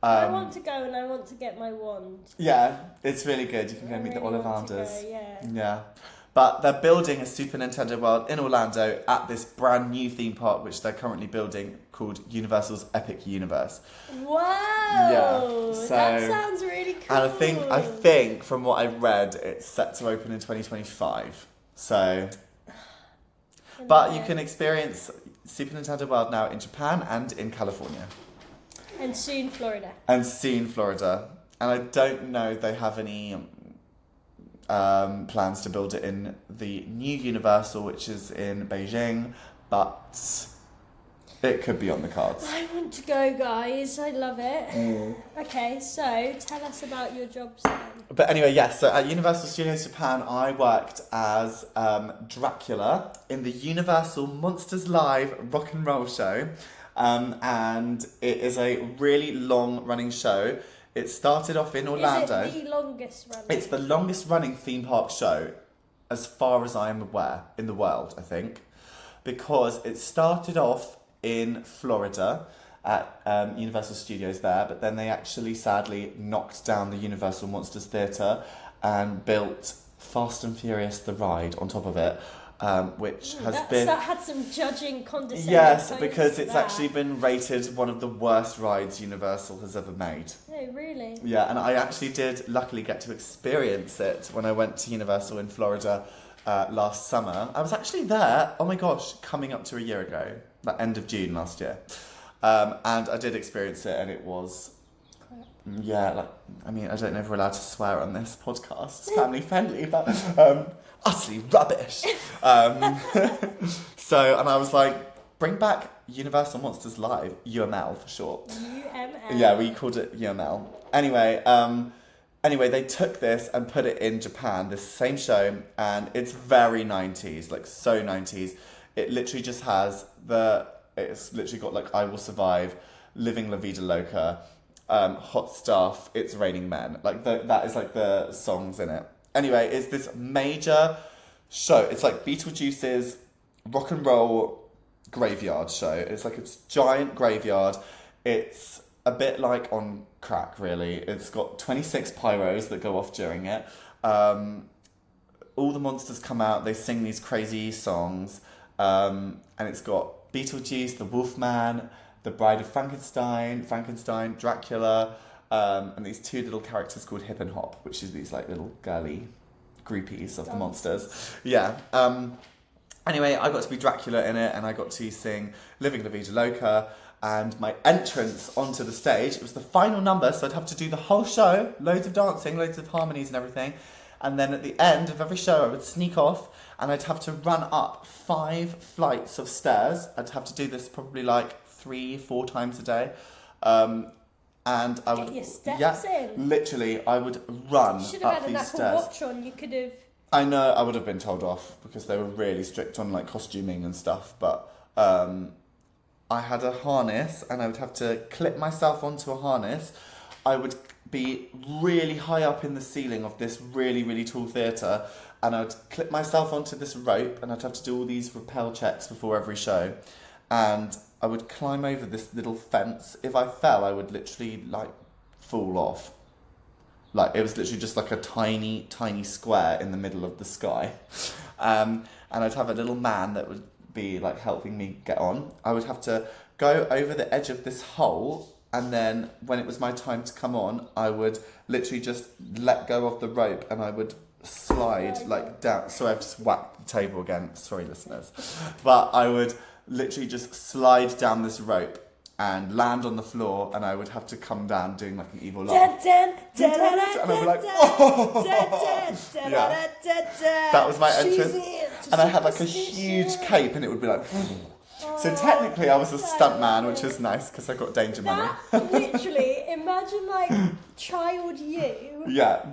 I want to go and I want to get my wand. Yeah, it's really good. You can go meet the want Ollivanders. to go, Yeah. But they're building a Super Nintendo World in Orlando at this brand new theme park, which they're currently building, called Universal's Epic Universe. Wow! Yeah, so, that sounds really cool. And I think from what I've read, it's set to open in 2025. So, but you can experience Super Nintendo World now in Japan and in California. And soon Florida. And I don't know if they have any plans to build it in the new Universal, which is in Beijing, but it could be on the cards. I want to go, guys. I love it. Okay, so tell us about your jobs then. But anyway, yes, so at Universal Studios Japan, I worked as Dracula in the Universal Monsters Live rock and roll show. And it is a really long-running show. It started off in Orlando. Is it the longest running? It's the longest running theme park show, as far as I am aware, in the world, I think. Because it started off in Florida at Universal Studios there, but then they actually sadly knocked down the Universal Monsters Theatre and built Fast and Furious the ride on top of it. Which that had some judging condescending. Yes, because it's actually been rated one of the worst rides Universal has ever made. Oh, really? Yeah, and I actually did luckily get to experience it when I went to Universal in Florida last summer. I was actually there, oh my gosh, coming up to a year ago, like end of June last year. And I did experience it, and it was... Yeah, like, I mean, I don't know if we're allowed to swear on this podcast. It's family friendly, but utterly rubbish. So, and I was like, bring back Universal Monsters Live, UML for short. UML? Yeah, we called it UML. Anyway, they took this and put it in Japan, this same show, and it's very 90s, like so 90s. It literally just has it's literally got like I Will Survive, Living La Vida Loca, Hot Stuff, It's Raining Men. Like that is like the songs in it. Anyway, it's this major show. It's like Beetlejuice's rock and roll graveyard show. It's like a giant graveyard. It's a bit like on crack, really. It's got 26 pyros that go off during it. All the monsters come out. They sing these crazy songs. And it's got Beetlejuice, the Wolfman, the Bride of Frankenstein, Dracula, and these two little characters called Hip and Hop, which is these like little girly groupies of the monsters. Yeah. Anyway, I got to be Dracula in it, and I got to sing Living La Vida Loca, and my entrance onto the stage, it was the final number, so I'd have to do the whole show, loads of dancing, loads of harmonies and everything, and then at the end of every show I would sneak off, and I'd have to run up 5 flights of stairs. I'd have to do this probably like 3-4 times a day. And I would get your steps in. Literally, I would run you should up have had an these Apple stairs. Watch on. You could have. I know, I would have been told off because they were really strict on like costuming and stuff. But I had a harness, and I would have to clip myself onto a harness. I would be really high up in the ceiling of this really, really tall theatre, and I would clip myself onto this rope, and I'd have to do all these rappel checks before every show. And I would climb over this little fence. If I fell, I would literally like fall off. Like it was literally just like a tiny, tiny square in the middle of the sky. And I'd have a little man that would be like helping me get on. I would have to go over the edge of this hole, and then when it was my time to come on, I would literally just let go of the rope, and I would slide like down. Sorry, I've just whacked the table again. Sorry, listeners. But I would literally just slide down this rope and land on the floor, and I would have to come down doing like an evil laugh. And I'd be like, oh! Yeah. That was my entrance. And I had like a huge cape, and it would be like... So technically I was a stuntman, which was nice because I got danger money. That, literally, imagine like child you Yeah.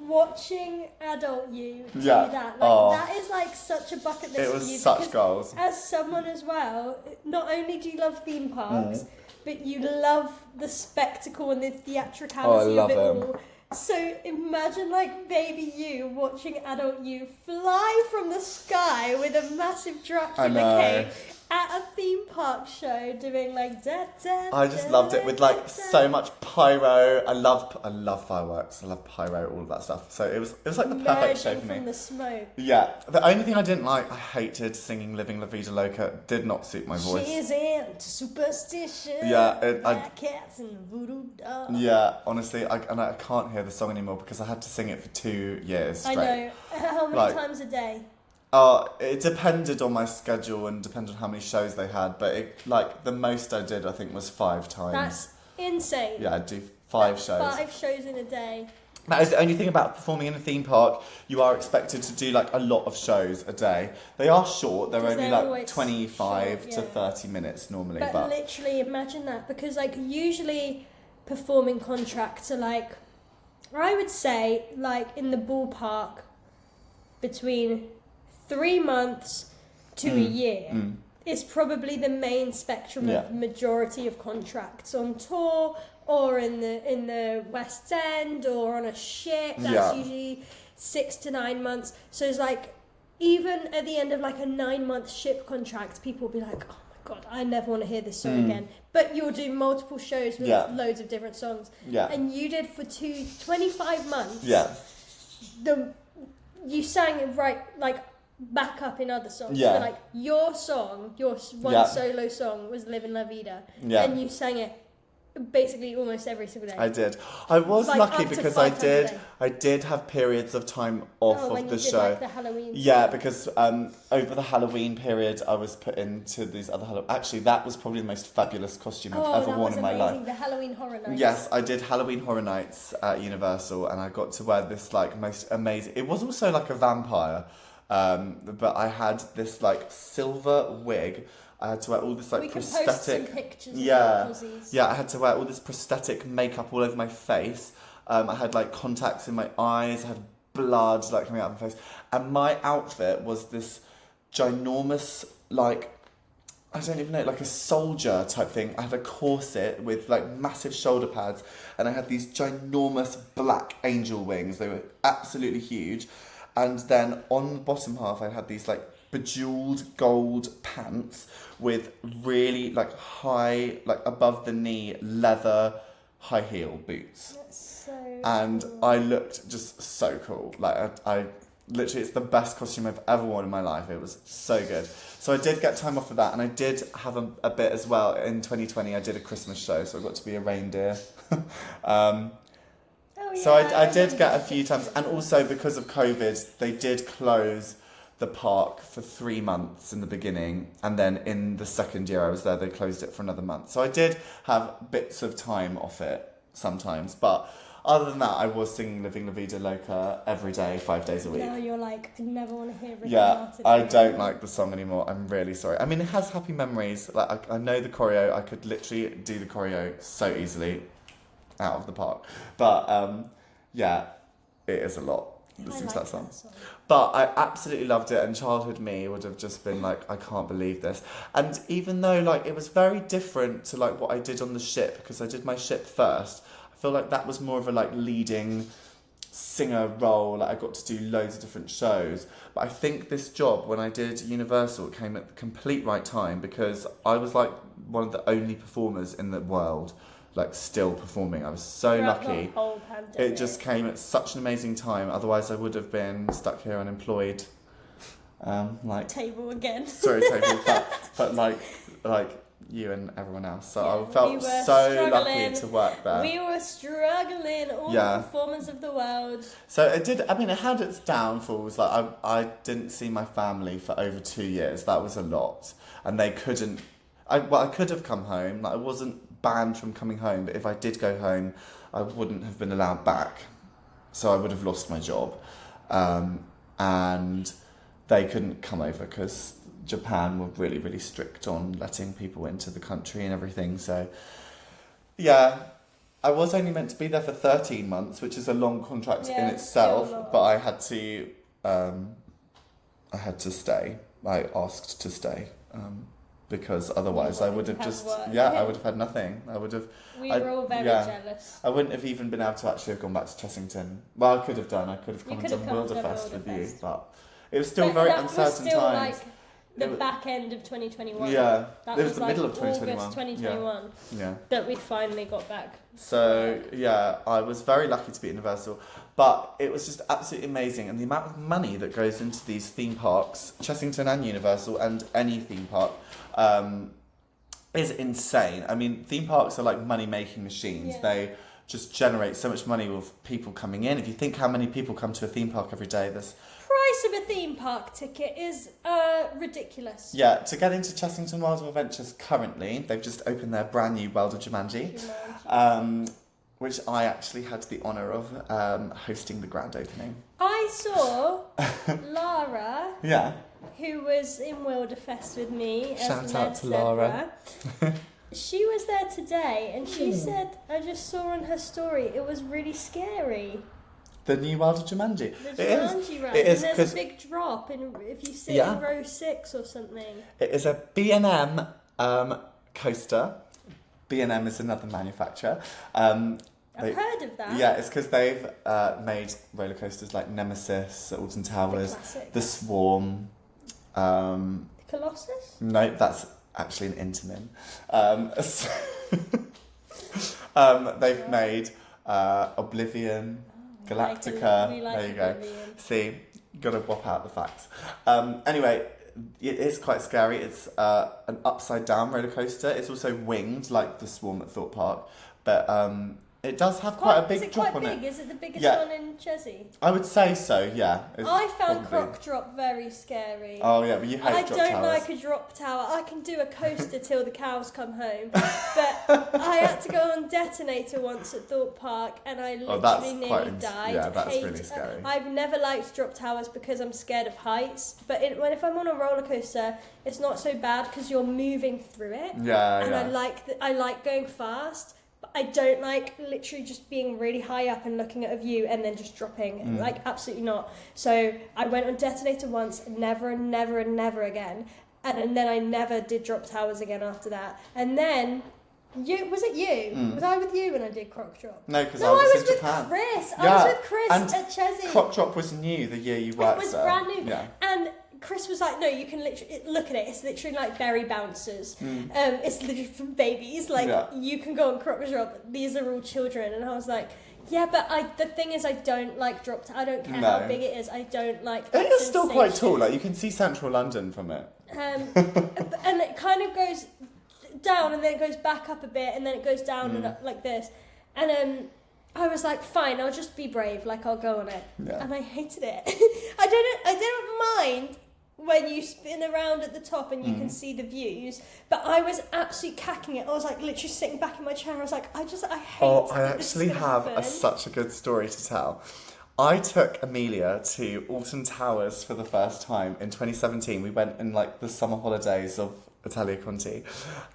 watching adult you do Yeah. that. Like Oh. that is like such a bucket list It for was you. such because goals. as someone as well, not only do you love theme parks, but you love the spectacle and the theatricality love of it them. all. So imagine like baby you watching adult you fly from the sky with a massive Dracula cape at a theme park show doing like da da. I just loved it with like so much pyro. I love fireworks. I love pyro, all of that stuff. So it was like the perfect show for me. From the smoke. Yeah. The only thing I didn't like, I hated singing "Living La Vida Loca." Did not suit my voice. She's into superstition. Yeah, black cats and voodoo dolls. Yeah, honestly, I can't hear the song anymore because I had to sing it for 2 years straight. I know. How many times a day? It depended on my schedule and depended on how many shows they had, but the most I did I think was 5 times. That's insane. Yeah, I'd do 5 shows. 5 shows in a day. That is the only thing about performing in a theme park. You are expected to do like a lot of shows a day. They are short. They're only like 25 to 30 minutes normally. But literally imagine that, because like usually performing contracts are like, I would say like in the ballpark between 3 months to a year. Is probably the main spectrum of majority of contracts on tour or in the West End or on a ship. That's usually 6 to 9 months. So it's like, even at the end of like a 9-month ship contract, people will be like, oh my god, I never want to hear this song again. But you'll do multiple shows with loads of different songs. Yeah. And you did for 25 months. Yeah. You sang it right, like, back up in other songs. Yeah. So like your song, your one solo song was "Living La Vida," and you sang it basically almost every single day. I did. I was like lucky because I did have periods of time off of the show. Like the Halloween. Yeah, because over the Halloween period, I was put into these other Actually, that was probably the most fabulous costume I've ever worn in my life. The Halloween Horror Nights. Yes, I did Halloween Horror Nights at Universal, and I got to wear this like most amazing. It was also like a vampire. But I had this like silver wig. I had to wear all this like prosthetic. Post some pictures. Yeah. I had to wear all this prosthetic makeup all over my face. I had like contacts in my eyes. I had blood like coming out of my face, and my outfit was this ginormous like, I don't even know, like a soldier type thing. I had a corset with like massive shoulder pads, and I had these ginormous black angel wings. They were absolutely huge. And then on the bottom half, I had these like bejeweled gold pants with really like high, like above the knee leather high heel boots. That's so and cool. I looked just so cool. Like I literally, it's the best costume I've ever worn in my life. It was so good. So I did get time off for that, and I did have a bit as well. In 2020, I did a Christmas show, so I got to be a reindeer. So I did get a few times, and also because of COVID, they did close the park for 3 months in the beginning, and then in the second year I was there, they closed it for another month. So I did have bits of time off it sometimes, but other than that, I was singing "Living La Vida Loca" every day, 5 days a week. Now you're like, I never want to hear it. Yeah, I don't like the song anymore. I'm really sorry. I mean, it has happy memories. Like I know the choreo. I could literally do the choreo so easily out of the park. But yeah, it is a lot listening to that song. But I absolutely loved it, and childhood me would have just been like, I can't believe this. And even though like it was very different to like what I did on the ship, because I did my ship first, I feel like that was more of a like leading singer role. Like I got to do loads of different shows. But I think this job, when I did Universal, it came at the complete right time, because I was like one of the only performers in the world like still performing. I was so lucky. It just came at such an amazing time. Otherwise I would have been stuck here unemployed. Like table again. Sorry, table, but like you and everyone else. So I felt so lucky to work there. We were struggling, all the performers of the world. So it did, I mean, it had its downfalls. Like I didn't see my family for over 2 years. That was a lot. And they couldn't, I could have come home. Like I wasn't banned from coming home, but if I did go home, I wouldn't have been allowed back. So I would have lost my job. And they couldn't come over because Japan were really, really strict on letting people into the country and everything. So, yeah, I was only meant to be there for 13 months, which is a long contract in itself, but I had to stay. I asked to stay. Because otherwise I would have I would have had nothing. We were all very jealous. I wouldn't have even been able to actually have gone back to Chessington. Well, I could have done. I could have come to Wilderfest with you, but it was still very uncertain times. Like the back end of 2021. Yeah, that it was the middle of August 2021. Yeah, that we finally got back. So yeah, I was very lucky to be at Universal, but it was just absolutely amazing, and the amount of money that goes into these theme parks, Chessington and Universal, and any theme park. Is insane. I mean, theme parks are like money-making machines. Yeah. They just generate so much money with people coming in. If you think how many people come to a theme park every day, there's... Price of a theme park ticket is ridiculous. Yeah, to get into Chessington World of Adventures currently, they've just opened their brand new World of Jumanji, which I actually had the honour of hosting the grand opening. I saw Lara... Yeah. Who was in Wilderfest with me. Shout out to Lara. She was there today, and she said, I just saw on her story, it was really scary. The new World of Jumanji. The Jumanji ride. It is, and there's a big drop if you sit in row 6 or something. It is a B&M coaster. B&M is another manufacturer. I've heard of that. Yeah, it's because they've made roller coasters like Nemesis, Alton Towers, the Swarm. Colossus? No, that's actually an Intamin. They've made Oblivion, Galactica. There you go. Oblivion. See, gotta whop out the facts. Anyway, it is quite scary. It's an upside down roller coaster. It's also winged like the Swarm at Thorpe Park, but it does have quite a big drop on it. Is it the biggest one in CheZZy? I would say so, yeah. I found Croc Drop very scary. Oh yeah, but you hate drop towers. I don't like a drop tower. I can do a coaster till the cows come home. But I had to go on Detonator once at Thorpe Park, and I literally nearly died. Yeah, that's really scary. I've never liked drop towers because I'm scared of heights. But if I'm on a roller coaster, it's not so bad because you're moving through it. Yeah, and I like going fast. I don't like literally just being really high up and looking at a view and then just dropping. Like, absolutely not. So I went on Detonator once, never again. And then I never did drop towers again after that. And then, was it you? Was I with you when I did Croc Drop? No, because I was in Japan. Chris. I was with Chris and at CheZZy. Croc Drop was new the year you worked there. It was brand new. Yeah. And Chris was like, no, you can literally look at it. It's literally like berry bouncers. It's literally for babies. Like you can go on Croc Drop. These are all children. And I was like, yeah, but the thing is, I don't like drop. I don't care how big it is. I don't like. It is still quite tall. Like you can see central London from it. And it kind of goes down, and then it goes back up a bit, and then it goes down and up like this. And I was like, fine, I'll just be brave. Like I'll go on it. Yeah. And I hated it. I didn't mind when you spin around at the top and you can see the views, but I was absolutely cacking it. I was like literally sitting back in my chair. I was like, I hate. Oh, I actually have such a good story to tell. I took Amelia to Alton Towers for the first time in 2017. We went in like the summer holidays of Italia Conti.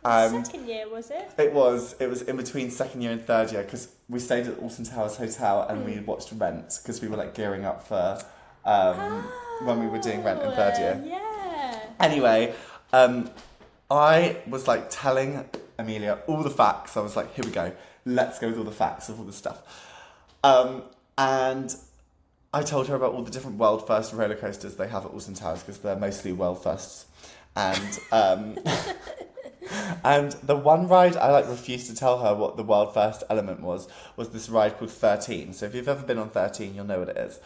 Second year, was it? It was in between second year and third year because we stayed at Alton Towers Hotel and we watched Rent because we were like gearing up for when we were doing Rent in third year. Yeah. Anyway, I was like telling Amelia all the facts. I was like, here we go. Let's go with all the facts of all this stuff. And I told her about all the different world first roller coasters they have at Alton Towers because they're mostly world firsts. And and the one ride I like refused to tell her what the world first element was this ride called 13. So if you've ever been on 13, you'll know what it is.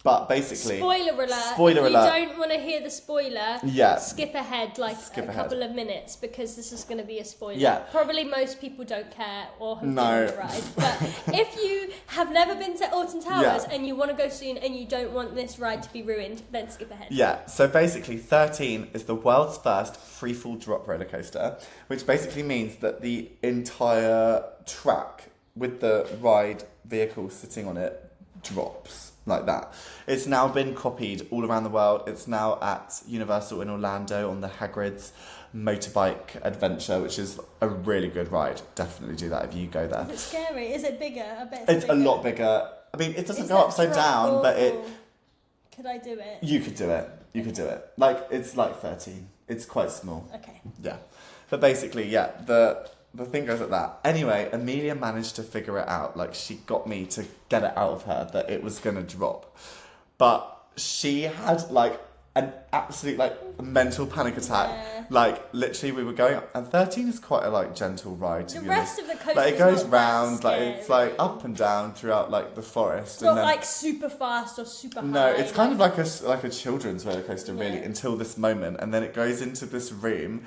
But basically, spoiler alert. If you don't want to hear the spoiler, skip ahead couple of minutes because this is going to be a spoiler. Yeah. Probably most people don't care or have been on the ride. But if you have never been to Alton Towers and you want to go soon and you don't want this ride to be ruined, then skip ahead. Yeah, so basically 13 is the world's first freefall drop roller coaster, which basically means that the entire track with the ride vehicle sitting on it drops like that. It's now been copied all around the world. It's now at Universal in Orlando on the Hagrid's motorbike adventure, which is a really good ride. Definitely do that if you go there. Is it scary? Is it bigger? I bet It's bigger. a lot bigger. I mean, it doesn't Is go that upside drop down, awful? but it... Could I do it? You could do it. You could do it. Like, it's like 13. It's quite small. Okay. Yeah. But basically, yeah, the thing goes like that. Anyway, Amelia managed to figure it out. Like, she got me to get it out of her that it was going to drop. But she had, like, an absolute, like, mental panic attack. Yeah. Like, literally, we were going up. And 13 is quite a, like, gentle ride, to The be rest honest. of the coast Like, it is goes not round, that like, scary. it's, like, up and down throughout, like, the forest. It's not and then, like super fast or super high. no, it's kind of like a children's roller coaster, really, Yeah. until this moment, and then it goes into this room,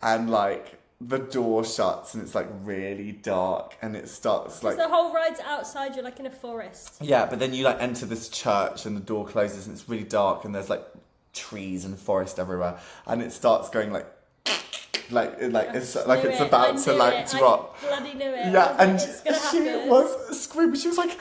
and like the door shuts, and it's like really dark, and it starts like the whole ride's outside. You're like in a forest. yeah, but then you like enter this church, and the door closes, and it's really dark, and there's like trees and forest everywhere, and it starts going like it's like it's about to like drop. I bloody knew it. Yeah, and it's gonna she happen. was screaming. She was like,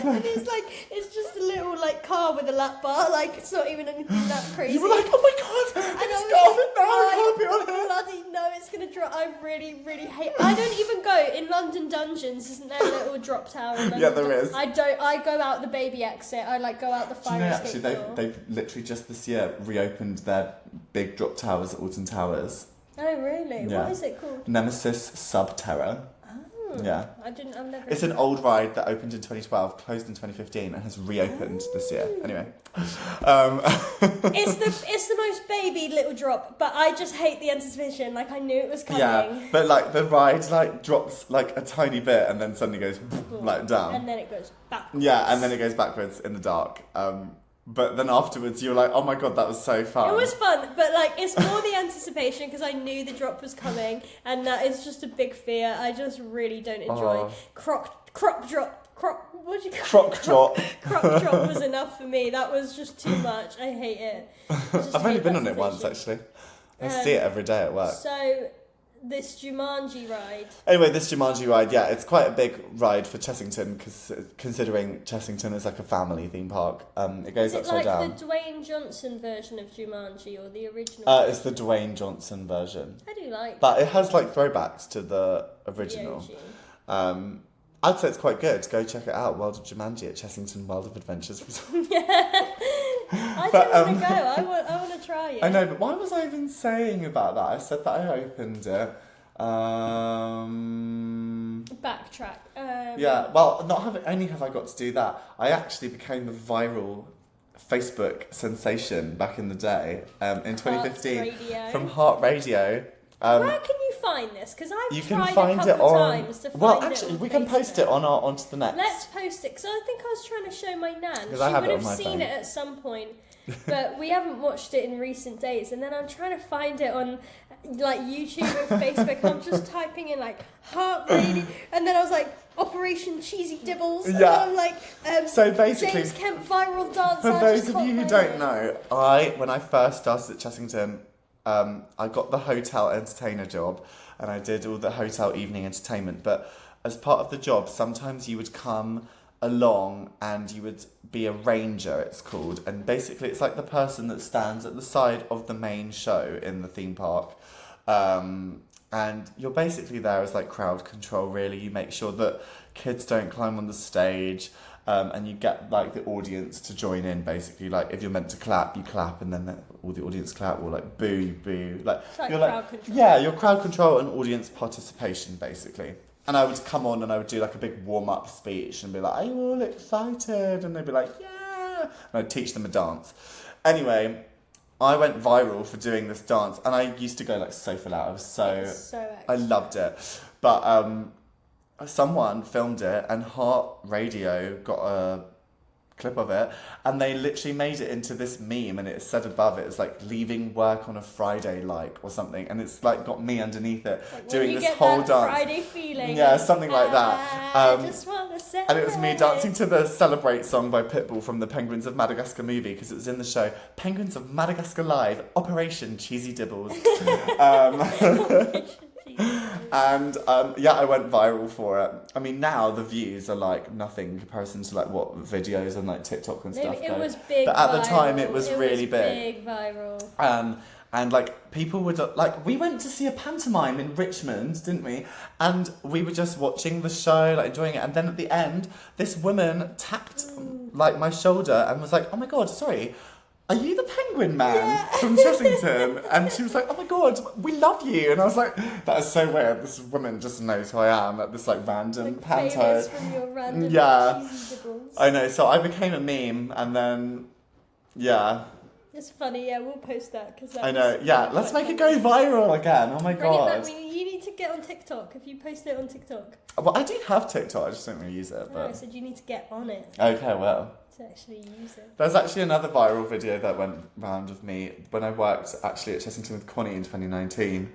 And it's just a little like car with a lap bar. Like it's not even anything that crazy. you were like, oh my god, And I I just was got off like, it now. I can't be on here. bloody no, it's gonna drop. I really, really hate. I don't even go in London Dungeons. Isn't there a little drop tower in London? Yeah, there is. I don't. I go out the baby exit. I like go out the Do you fire know, escape actually, door. they've literally just this year reopened their big drop towers at Alton Towers. Oh really? Yeah. What is it called? Nemesis Subterra. Oh. Yeah. I've never. It's an old ride that opened in 2012, closed in 2015, and has reopened this year. Anyway. It's the most baby little drop, but I just hate the anticipation. Like I knew it was coming. Yeah, but like the ride like drops like a tiny bit and then suddenly goes like down. And then it goes backwards. Yeah, and then it goes backwards in the dark. But then afterwards you're like, oh my god, that was so fun. It was fun, but like it's more the anticipation because I knew the drop was coming, and that is just a big fear. I just really don't enjoy crop drop. What do you call it? Croc drop. Crop drop was enough for me. That was just too much. I hate it. I've only been on it once actually. I see it every day at work. So this Jumanji ride. Anyway, this Jumanji ride, yeah, it's quite a big ride for Chessington, because considering Chessington is like a family theme park, it goes Is it upside like down. the Dwayne Johnson version of Jumanji or the original? It's the Dwayne Johnson version, I do like but it has like throwbacks to the original. the OG. I'd say it's quite good. Go check it out. World of Jumanji at Chessington World of Adventures. I But, do want to go. I want to try it. I know, but why was I even saying about that? I said that I opened it. Backtrack. Yeah, well, only have I got to do that. I actually became the viral Facebook sensation back in the day, in 2015 Radio. from Heart Radio. Where can you find this? Because I've You tried can find a it couple on. times to find Well, it actually, on we can post Facebook. it onto the net. Let's post it because I think I was trying to show my nan. 'Cause She I have would it have on my seen phone. it at some point, but we haven't watched it in recent days. And then I'm trying to find it on like YouTube and Facebook. I'm just typing in like Heart Radio, and then I was like Operation Cheesy Dibbles. And Yeah. then I'm like, So basically, James Kemp viral dance. for I those just of can't you who find don't it. know, when I first started at Chessington, I got the hotel entertainer job, and I did all the hotel evening entertainment. But as part of the job, sometimes you would come along and you would be a ranger, it's called, and basically it's like the person that stands at the side of the main show in the theme park. And you're basically there as like crowd control, really. You make sure that kids don't climb on the stage, and you get like the audience to join in, basically. Like if you're meant to clap, you clap, and then all the audience clap, or like boo, you boo. Like It's like you're crowd control. yeah, you're crowd control and audience participation, basically. And I would come on and I would do like a big warm-up speech and be like, are you all excited? And they'd be like, yeah. And I'd teach them a dance. Anyway, I went viral for doing this dance, and I used to go like so full out. I was It's I loved it. But someone filmed it, and Heart Radio got a clip of it, and they literally made it into this meme, and it said above it, it's like leaving work on a Friday or something, and it's like got me underneath it Like, doing when you this get whole that dance. Friday feeling. Yeah, something like that. I just wanna And it was me celebrate. dancing to the Celebrate song by Pitbull from the Penguins of Madagascar movie, because it was in the show Penguins of Madagascar Live, Operation Cheesy Dibbles. And yeah, I went viral for it. I mean, now the views are like nothing in comparison to like what videos on like TikTok and stuff Maybe go. it was big. But at viral. the time, it was really big. Big viral. And like people would like, we went to see a pantomime in Richmond, didn't we? And we were just watching the show, like enjoying it. And then at the end, this woman tapped like my shoulder and was like, "Oh my god, sorry, are you the Penguin Man from Chessington?" And she was like, "Oh my god, we love you." And I was like, "That is so weird. This woman just knows who I am at this like random panto." Famous from your random cheesy Dibbles. I know. So I became a meme, and then yeah. It's funny, yeah, we'll post that. Cause I know, yeah, let's make it go viral again, oh my god. You need to get on TikTok, if you post it on TikTok. Well, I do have TikTok, I just don't really use it. No, I said you need to get on it. Okay, well. To actually use it. There's actually another viral video that went round of me when I worked actually at Chessington with Connie in 2019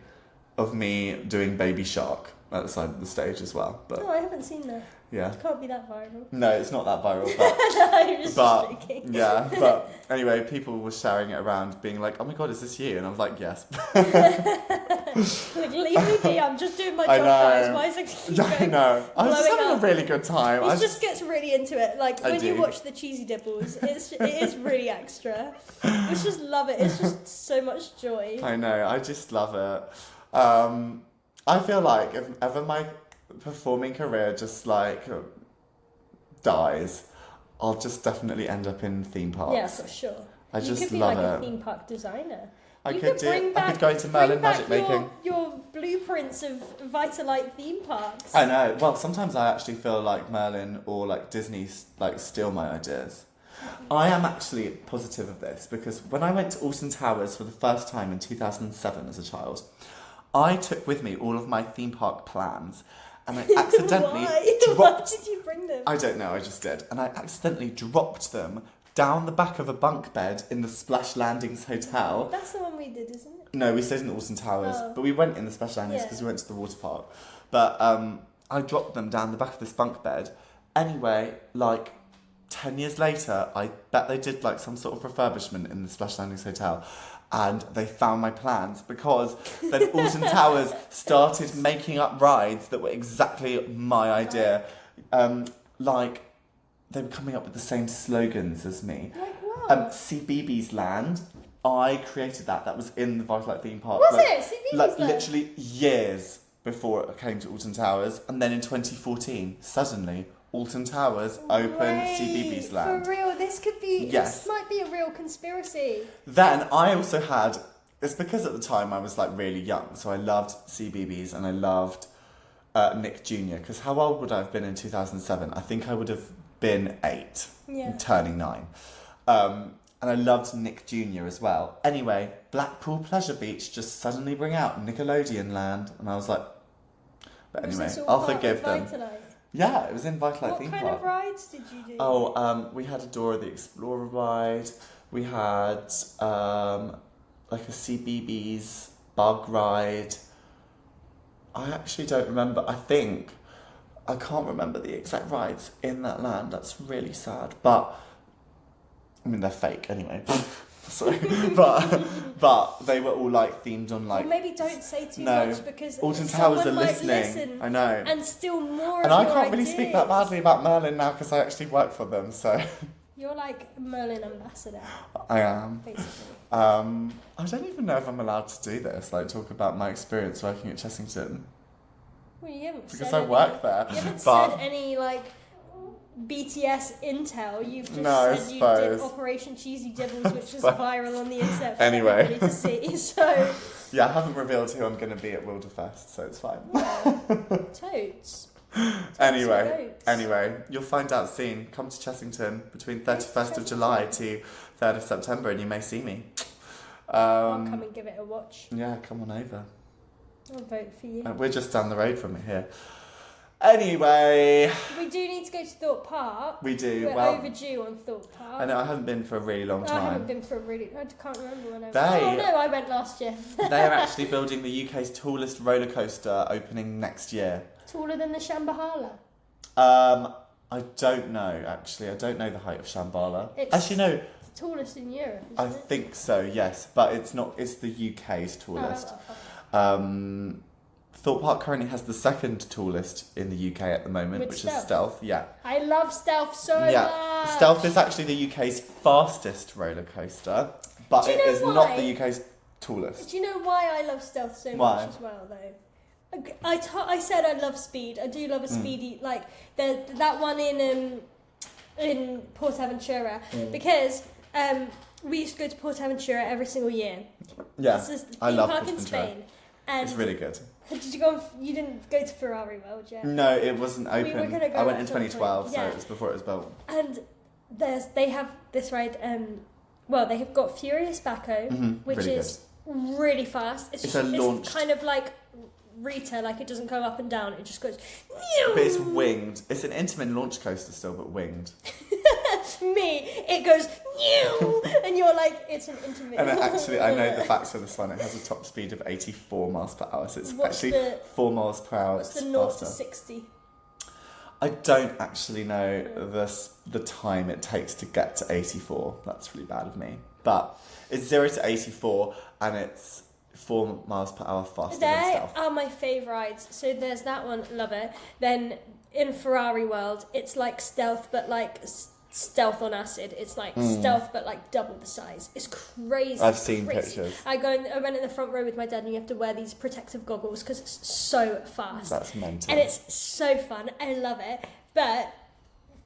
of me doing Baby Shark at the side of the stage as well. But no, I haven't seen that. Yeah. It can't be that viral. No, it's not that viral, but no, just joking. Yeah, but anyway, people were sharing it around, being like, "Oh my god, is this you?" And I was like, "Yes." Like, leave me be. I'm just doing my job, guys. Why is it keep going? I know. I was just having a really good time. He just gets really into it. Like when you watch the CheZZy Dibbles, it is really extra. We just love it. It's just so much joy. I know. I just love it. I feel like if ever my performing career just like dies, I'll just definitely end up in theme parks. Yeah, for sure. I just love it. You could be like a theme park designer. I could go into Merlin magic making. Your blueprints of Vitealite theme parks. I know. Well, sometimes I actually feel like Merlin or like Disney like steal my ideas. I am actually positive of this because when I went to Alton Towers for the first time in 2007 as a child, I took with me all of my theme park plans. And I accidentally Why did you bring them? I don't know, I just did. And I accidentally dropped them down the back of a bunk bed in the Splash Landings Hotel. That's the one we did, isn't it? No, we stayed in the Alton Towers, but we went in the Splash Landings because we went to the water park. But I dropped them down the back of this bunk bed. Anyway, like 10 years later, I bet they did like some sort of refurbishment in the Splash Landings Hotel. And they found my plans because then Alton Towers started making up rides that were exactly my idea. Like, they were coming up with the same slogans as me. Like what? CBeebies Land. I created that. That was in the Vitealite theme park. Was it? CBeebies Land? Land? Literally years before it came to Alton Towers. And then in 2014, suddenly, Alton Towers opened CBeebies Land. For real, this could be. Yes. This might be a real conspiracy. Then I also had. It's because at the time I was like really young, so I loved CBeebies and I loved Nick Jr. Because how old would I have been in 2007? I think I would have been 8, turning 9. And I loved Nick Jr. as well. Anyway, Blackpool Pleasure Beach just suddenly bring out Nickelodeon Land, and I was like, but anyway, I'll forgive them. Vitealite? Yeah, it was in Vitealite theme park. What kind of rides did you do? Oh, we had a Dora the Explorer ride. We had like a CBeebies bug ride. I actually don't remember. I can't remember the exact rides in that land. That's really sad. But I mean, they're fake anyway. Sorry, but they were all like themed on like. Well, maybe don't say too much because Alton Towers are listening. Listen I know. and still more. And of I your can't really ideas. speak that badly about Merlin now because I actually work for them. So. You're like a Merlin ambassador. I am. Basically. I don't even know if I'm allowed to do this. Like talk about my experience working at Chessington. Well, you haven't Because said I work there. You haven't said any like BTS intel. You've just said you did Operation CheZZy Dibbles, which was viral on the internet for everybody to see. So yeah, I haven't revealed who I'm going to be at Wilderfest, so it's fine. Totes. Anyway, you'll find out soon. Come to Chessington between 31st of July to 3rd of September, and you may see me. I'll come and give it a watch. Yeah, come on over. I'll vote for you. We're just down the road from it here. Anyway. We do need to go to Thorpe Park. We do. We're overdue on Thorpe Park. I know, I haven't been for a really long time. I haven't been for a really... I can't remember when I went. Oh no, I went last year. They are actually building the UK's tallest roller coaster opening next year. Taller than the Shambhala? I don't know, actually. I don't know the height of Shambhala. It's actually, no. The tallest in Europe, isn't I think so, yes. But it's not. It's the UK's tallest. Thorpe Thorpe Park currently has the second tallest in the UK at the moment, With which Stealth. is Stealth. Yeah. I love Stealth so much. Stealth is actually the UK's fastest roller coaster, but Do you it know is why? not the UK's tallest. Do you know why I love Stealth so Why? much as well, though? I said I love speed. I do love a speedy, like that one in Portaventura, because we used to go to Portaventura every single year. Yeah, This is the I theme love park in Portaventura. Spain. And It's really good. did you go? You didn't go to Ferrari World yet? No, it wasn't We open. were gonna go I went at in some 2012, point. so Yeah. it was before it was built. And they have this ride. Well, they have got Furious Baco, which really is really fast. It's a launched- kind of like Rita, like it doesn't go up and down. It just goes. But it's winged. It's an Intamin launch coaster still, but winged. Me, it goes and you're like, it's an intimate. And actually, I know the facts for this one. It has a top speed of 84 miles per hour, so it's What's actually the- 4 miles per hour What's the 0 to faster. 60? I don't actually know the time it takes to get to 84. That's really bad of me. But it's 0 to 84, and it's 4 miles per hour faster than They Stealth. are my favourite rides. So there's that one, love it. Then in Ferrari World, it's like Stealth, but like Stealth on acid. It's like Stealth, but like double the size. It's crazy. I've seen crazy. pictures. I went in the front row with my dad, and you have to wear these protective goggles because it's so fast. That's mental. And it's so fun. I love it. But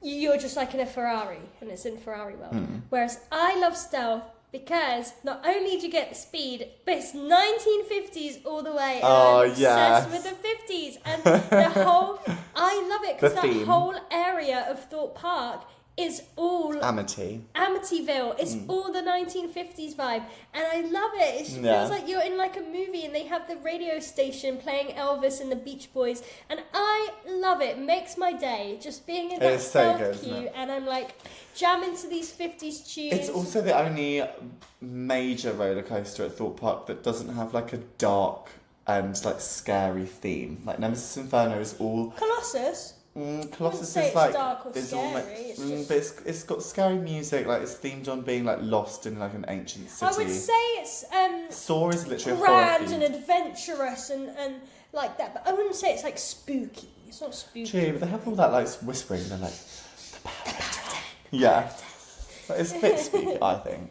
you're just like in a Ferrari, and it's in Ferrari World. Whereas I love Stealth because not only do you get the speed, but it's 1950s all the way. And I'm obsessed with the 50s. And the whole... I love it because The that theme. whole area of Thorpe Park is all Amity. Amityville. It's all the 1950s vibe, and I love it. It Yeah. feels like you're in like a movie, and they have the radio station playing Elvis and the Beach Boys, and I love it. Makes my day just being in that It's so Stealth good, isn't queue, it? and I'm like jamming to these 50s tunes. It's also the only major roller coaster at Thorpe Park that doesn't have like a dark and like scary theme. Like Nemesis Inferno is all Colossus. Colossus say is it's like dark or all scary, like, it's just- but it's got scary music. Like it's themed on being like lost in like an ancient city. I would say it's Saw is literally a grand horror and theme. adventurous and like that, but I wouldn't say it's like spooky. It's not spooky. True, but they have all that like whispering. They're like, yeah, but it's a bit spooky, I think.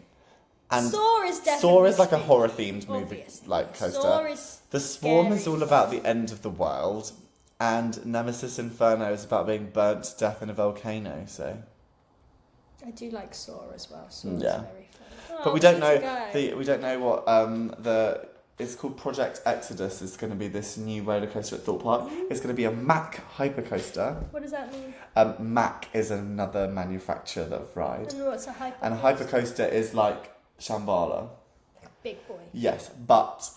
And Saw is definitely Saw is like a spooky, horror themed movie, obviously. like coaster. Saw is The Swarm is scary. all about the end of the world, and Nemesis Inferno is about being burnt to death in a volcano. So, I do like Saw as well. Saw is Yeah. very fun. but Oh, we don't need to know go. we don't know what it's called Project Exodus is going to be this new roller coaster at Thorpe Park. It's going to be a Mack hypercoaster. What does that mean? Mack is another manufacturer of ride, And what's a hyper? and a hypercoaster is like Shambhala. Big boy. Yes, but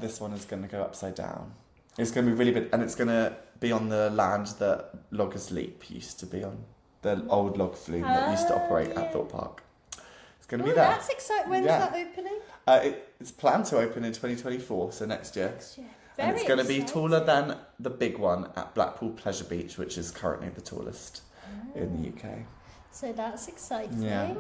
this one is going to go upside down. It's going to be really big, and it's going to be on the land that Loggers Leap used to be on. The old log flume that used to operate yeah. at Thorpe Park. It's going to Oh, be there. that's exciting. When's Yeah. that opening? It's planned to open in 2024, so next year. Yeah. And it's going to be exciting. taller than the big one at Blackpool Pleasure Beach, which is currently the tallest in the UK. So that's exciting. Yeah.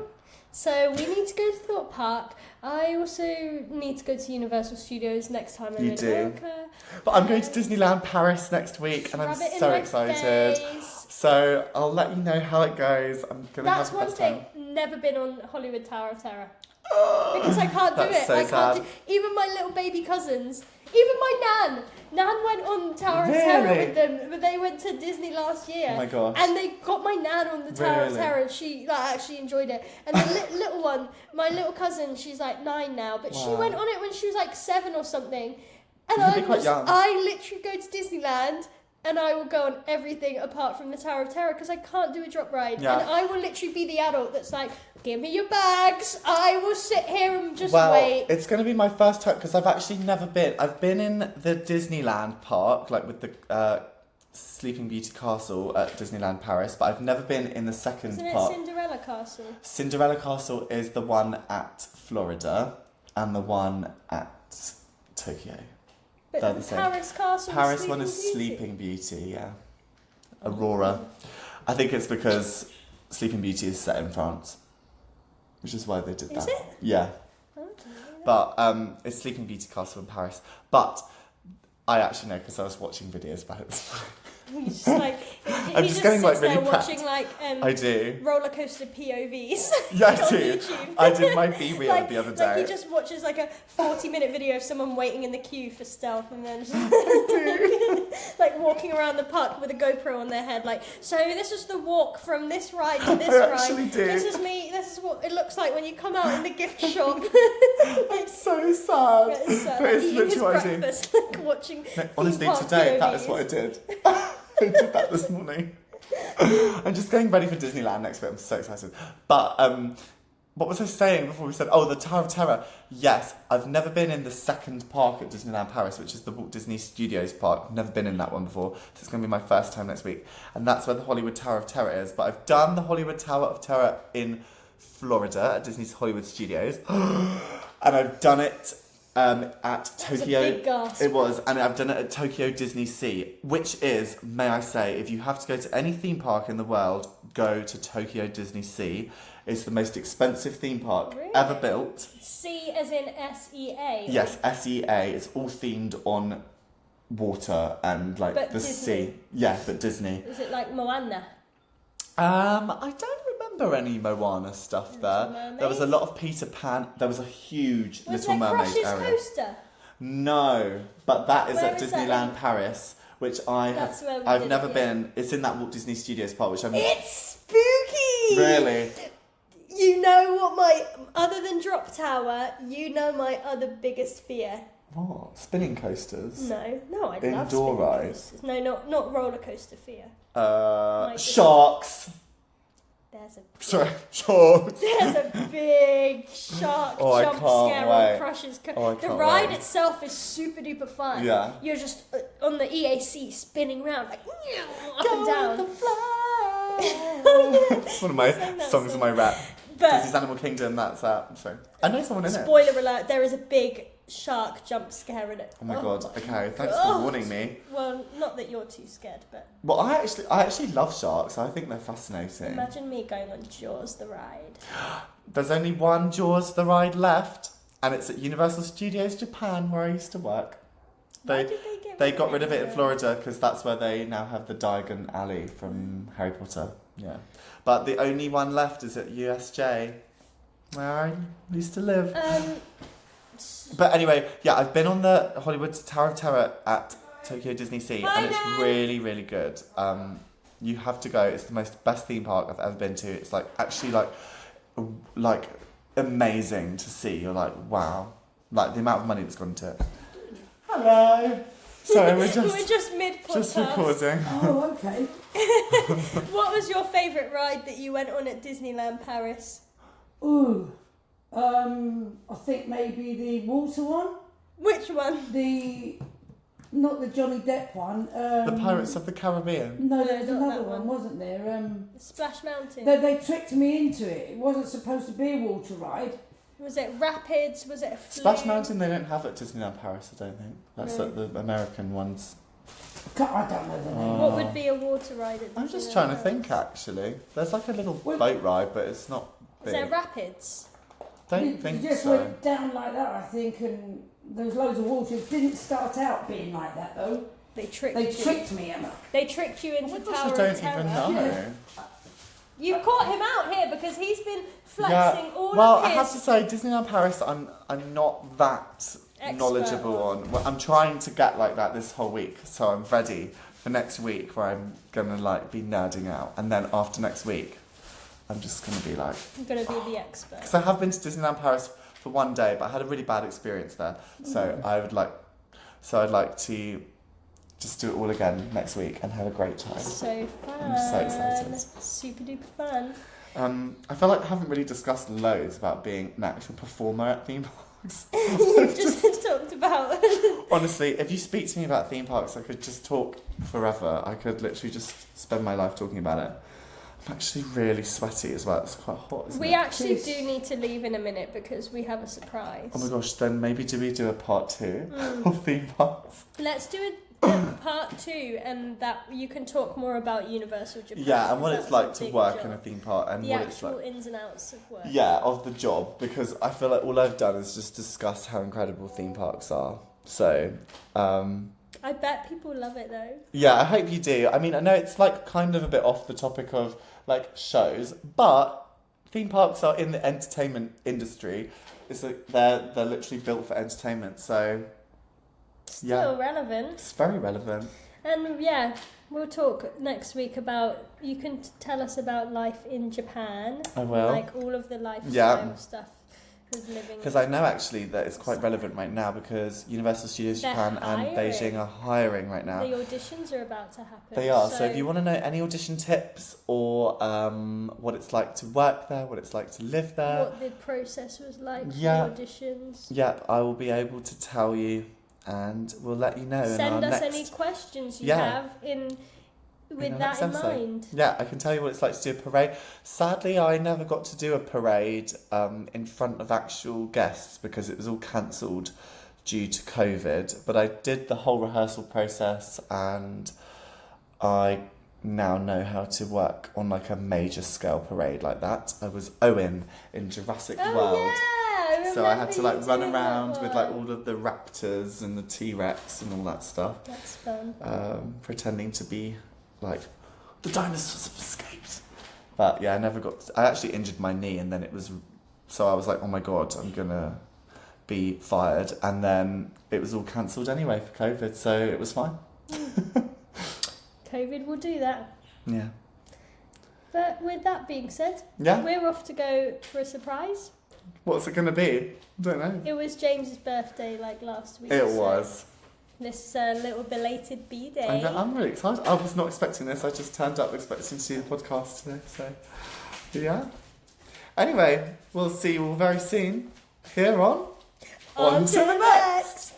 So we need to go to Thorpe Park. I also need to go to Universal Studios next time I'm You in do. America. But I'm going to Disneyland Paris next week, and I'm Rub it in so my excited. face. So I'll let you know how it goes. I'm going to That's have the one best thing. time. Never been on Hollywood Tower of Terror. Because I can't do That's it. so I can't sad. do even my little baby cousins, even my nan. Nan went on Tower of Terror Really? with them, but they went to Disney last year. Oh my gosh. And they got my nan on the Tower of Really? Terror, and she like actually enjoyed it. And the little one, my little cousin, she's like 9 now, but she Wow. went on it when she was like 7 or something. And You can be quite young. I literally go to Disneyland. And I will go on everything apart from the Tower of Terror because I can't do a drop ride. Yeah. And I will literally be the adult that's like, give me your bags. I will sit here and just Well, wait. it's going to be my first time because I've actually never been. I've been in the Disneyland park, like with the Sleeping Beauty Castle at Disneyland Paris, but I've never been in the second Isn't it park. Cinderella Castle? Cinderella Castle is the one at Florida and the one at Tokyo. But They're the the same. Paris Castle. Paris Sleeping one is Beauty. Sleeping Beauty, yeah. Aurora. I think it's because Sleeping Beauty is set in France, which is why they did that. Is it? Yeah. Oh, I didn't know that. But it's Sleeping Beauty Castle in Paris. But I actually know because I was watching videos about it this morning. He's just like, I'm he just just getting, like, sits really there prepped. watching like I do. roller coaster POVs. Yeah, I on do. YouTube. I did my B-reel Like, the other day. like he just watches like a 40-minute video of someone waiting in the queue for stealth, and then just like walking around the park with a GoPro on their head. Like, so this is the walk from this ride to this I ride. actually do. This is me. This is what it looks like when you come out in the gift shop. I'm so sad. Yeah, it's But it's eating his literally what I do. breakfast, like watching. No, honestly, theme park today, that POVs. is what I did. I did that this morning. I'm just getting ready for Disneyland next week. I'm so excited. But what was I saying before we said, the Tower of Terror? Yes, I've never been in the second park at Disneyland Paris, which is the Walt Disney Studios park. I've never been in that one before, so it's going to be my first time next week. And that's where the Hollywood Tower of Terror is. But I've done the Hollywood Tower of Terror in Florida at Disney's Hollywood Studios. And I've done it at Tokyo. a big gasp. It was, and I've done it at Tokyo Disney Sea, which is, may I say, if you have to go to any theme park in the world, go to Tokyo Disney Sea. It's the most expensive theme park Really? ever built. C as in SEA. Yes, SEA. It's all themed on water and like But the Disney. sea. Yeah, but Disney. Is it like Moana? I don't remember any Moana stuff there. Mermaid? There was a lot of Peter Pan. There was a huge Was Little there Mermaid Crush's area. coaster? No, but that is Where at is that Disneyland in? Paris, which That's where we I've did never it, yeah. been. It's in that Walt Disney Studios park, which I'm It's spooky! really. You know what my, other than Drop Tower, you know my other biggest fear? What? Spinning coasters? No, I love Indoor spinning rides? coasters. No, not roller coaster fear. My Sharks. Sorry, sharks. There's a big shark Oh, I jump can't scare wait. on Crush's Oh, I the can't ride wait. itself is super duper fun. Yeah. You're just on the EAC spinning around like up and Go down. the fly. Oh, yeah. It's one of my Sang that songs in song. my rap. But- Disney's Animal Kingdom, that's that. So I know someone in it. Spoiler alert, there is a big shark jump scare in it. Oh my god, okay, thanks God. for warning me. Well, not that you're too scared, but Well, I actually love sharks. I think they're fascinating. imagine me going on Jaws the ride. There's only one Jaws the ride left, and it's at Universal Studios Japan, where I used to work. Why They did they got rid of it in Florida because that's where they now have the Diagon Alley from Harry Potter. Yeah, but the only one left is at USJ, where I used to live. But anyway, yeah, I've been on the Hollywood Tower of Terror at Tokyo Disney Sea, and it's really, really good. You have to go. It's the best theme park I've ever been to. It's like actually like amazing to see. You're like, wow, like the amount of money that's gone into it. Hello. Sorry, we're just mid podcast. just recording. Oh, okay. What was your favourite ride that you went on at Disneyland Paris? Ooh. I think maybe the water one. Which one? Not the Johnny Depp one. The Pirates of the Caribbean. No, there was No, not another that one, one. wasn't there? Splash Mountain. They tricked me into it. It wasn't supposed to be a water ride. Was it Rapids? Was it a Splash flume? Mountain they don't have at Disneyland Paris, I don't think. That's No. at the American ones. I don't know the name. What would be a water ride at Disneyland I'm just trying to Paris? think actually. There's like a little Well- boat ride, but it's not Is big. there Rapids? Don't You think just so. went down like that, I think, and there was loads of water. It didn't start out being like that, though. They tricked They you. tricked me, Emma. They tricked you into Oh my gosh, Tower I don't of Terror. even know. Yeah. You caught him out here because he's been flexing all well, of I his. have to say, Disneyland Paris, I'm not that Expert knowledgeable on. Well, I'm trying to get like that this whole week, so I'm ready for next week where I'm gonna like be nerding out, and then after next week, I'm just gonna be like, I'm gonna be the expert. because I have been to Disneyland Paris for one day, but I had a really bad experience there, so I'd like to just do it all again next week and have a great time. So fun. I'm so excited. Super duper fun. I feel like I haven't really discussed loads about being an actual performer at theme parks. You've just talked about. Honestly, if you speak to me about theme parks, I could just talk forever. I could literally just spend my life talking about it. I'm actually really sweaty as well. It's quite hot, isn't We it? actually Please. do need to leave in a minute because we have a surprise. Oh my gosh, then maybe do we do a part 2 of theme parks? Let's do a part 2, and that you can talk more about Universal Japan. Yeah, and what because it's that's like a to big work job. in a theme park and The what it's actual like. ins and outs of work. Yeah, of the job, because I feel like all I've done is just discuss how incredible theme parks are. So, I bet people love it though. Yeah, I hope you do. I mean, I know it's like kind of a bit off the topic of like shows, but theme parks are in the entertainment industry. It's like they're literally built for entertainment, so Still relevant. it's very relevant. And yeah, we'll talk next week about. You can tell us about life in Japan. I will. Like all of the lifestyle stuff with living. Because I know actually that it's quite relevant right now because Universal Studios They're Japan and hiring. Beijing are hiring right now. The auditions are about to happen. They are. So if you want to know any audition tips or what it's like to work there, what it's like to live there, what the process was like Yeah. for the auditions. yeah, I will be able to tell you, and we'll let you know. Send in our us next... any questions you Yeah. have with our that next in episode. mind. Yeah, I can tell you what it's like to do a parade. Sadly, I never got to do a parade in front of actual guests because it was all cancelled due to COVID. But I did the whole rehearsal process, and I now know how to work on like a major scale parade like that. I was Owen in Jurassic World. Yeah, So I had to like remember run you doing that around with like one. all of the raptors and the T-Rex and all that stuff. That's fun. Pretending to be like the dinosaurs have escaped. But yeah, I actually injured my knee, and then so I was like, oh my god, I'm gonna be fired, and then it was all cancelled anyway for COVID, so it was fine. COVID will do that. Yeah. But with that being said, Yeah. we're off to go for a surprise. What's it gonna be? I don't know. It was James's birthday like last week. It so was. This little belated B-day. I'm really excited. I was not expecting this. I just turned up expecting to see the podcast today. So, yeah. Anyway, we'll see you all very soon. Here on On to the next.